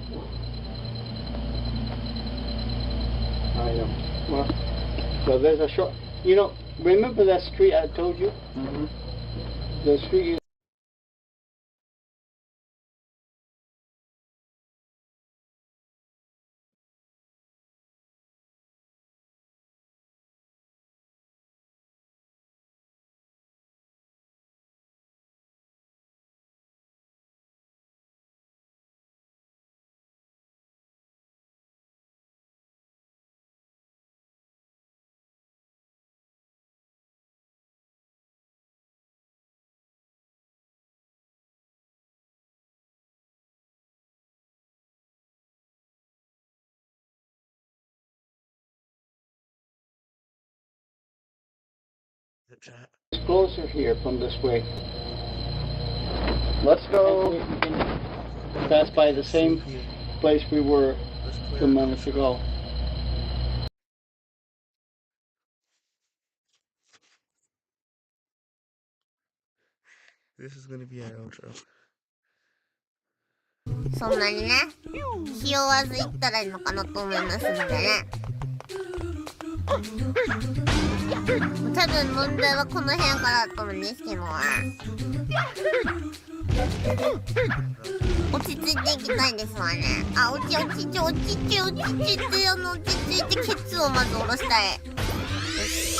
I know. Well, so there's a short. You know, remember that street I told you? The street. It's closer here from this way. Let's go. We can pass by the same place we were 2 minutes ago. This is gonna be our outro. そんなにね、気負わず言ったらいいのかなと思いますんでね。多分問題はこの辺からだと思うんですけど、落ち着いていきたいですわね。あ、落ち着いて、落ち着いて、ケツをまず下ろしたい。よし。